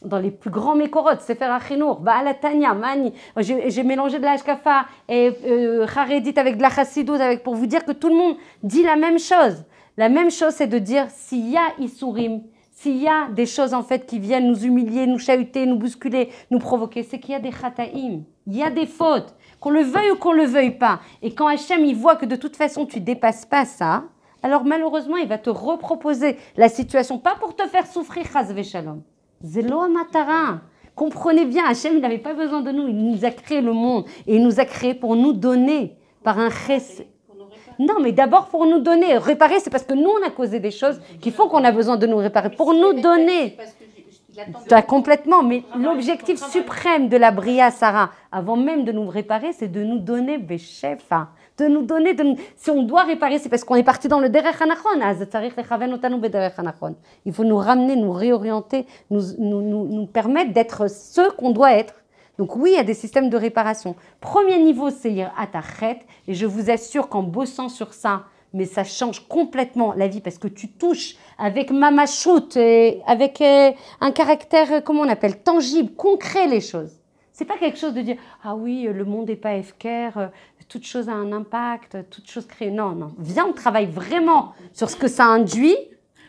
Speaker 1: dans les plus grands Mekorot, Sefer HaChinour, Baal HaTanya, Mani, j'ai mélangé de la Hashkafa et Charedit avec de la Chassidut, pour vous dire que tout le monde dit la même chose. La même chose, c'est de dire s'il y a Issourim, s'il y a des choses en fait qui viennent nous humilier, nous chahuter, nous bousculer, nous provoquer, c'est qu'il y a des chataïm, il y a des fautes, qu'on le veuille ou qu'on le veuille pas. Et quand Hachem il voit que de toute façon tu dépasses pas ça, alors malheureusement il va te reproposer la situation, pas pour te faire souffrir, chas v'shalom. Zelo amatara. Comprenez bien, Hachem il n'avait pas besoin de nous, il nous a créé le monde et il nous a créé pour nous donner par un chesed. Non, mais d'abord pour nous donner. Réparer, c'est parce que nous, on a causé des choses qui font qu'on a besoin de nous réparer. Pour nous donner. Tu as complètement. Mais l'objectif suprême de la Bria, Sarah, avant même de nous réparer, c'est de nous donner Beshefa. De nous donner. Si on doit réparer, c'est parce qu'on est parti dans le Derech HaNachon. Il faut nous ramener, nous réorienter, nous permettre d'être ceux qu'on doit être. Donc oui, il y a des systèmes de réparation. Premier niveau, c'est Yirat Achet. Et je vous assure qu'en bossant sur ça, mais ça change complètement la vie parce que tu touches avec mamachout, avec un caractère, comment on appelle, tangible, concret les choses. C'est pas quelque chose de dire « Ah oui, le monde n'est pas FKR, toute chose a un impact, toute chose crée... » Non, non. Viens, on travaille vraiment sur ce que ça induit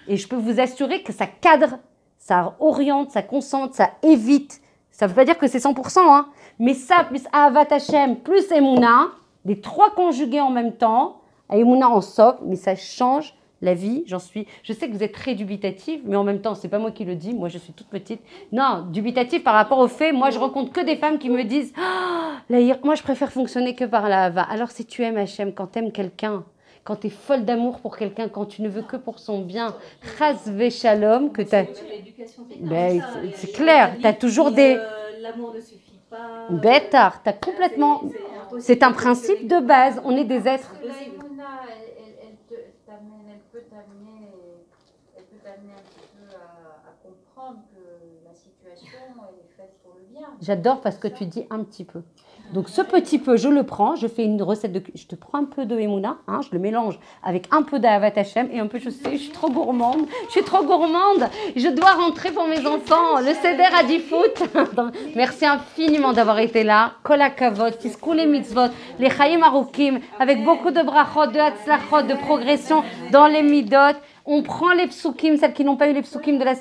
Speaker 1: et je peux vous assurer que ça cadre, ça oriente, ça concentre, ça évite. Ça ne veut pas dire que c'est 100%, hein. Mais ça, plus Ahavat Hashem, plus Emouna, les trois conjugués en même temps, Emouna en socle, mais ça change la vie, je sais que vous êtes très dubitatif, mais en même temps, c'est pas moi qui le dis, moi je suis toute petite. Non, dubitatif par rapport au fait, moi je rencontre que des femmes qui me disent moi je préfère fonctionner que par la hava. Alors si tu aimes Hashem, quand tu aimes quelqu'un, quand tu es folle d'amour pour quelqu'un, quand tu ne veux que pour son bien, chas v'shalom, que tu as... Ben, c'est clair, tu as toujours des...
Speaker 4: L'amour ne suffit pas.
Speaker 1: Bêtard, tu as complètement... C'est un principe de base, on est des êtres...
Speaker 5: Elle peut t'amener un petit peu à comprendre que la situation est faite pour le bien.
Speaker 1: J'adore parce que tu dis un petit peu. Donc ce petit peu, je le prends, je fais une recette de... Je te prends un peu de Emouna, hein, je le mélange avec un peu d'Ahavat Hashem et un peu, je suis trop gourmande. Je dois rentrer pour mes enfants. Le Seder a dit foot. Merci infiniment d'avoir été là. Kol hakavod, tiskou les mitzvot, les chayim arukim, avec beaucoup de brachot, de hatzlachot, de progression dans les midot. On prend les psukim, celles qui n'ont pas eu les psukim de la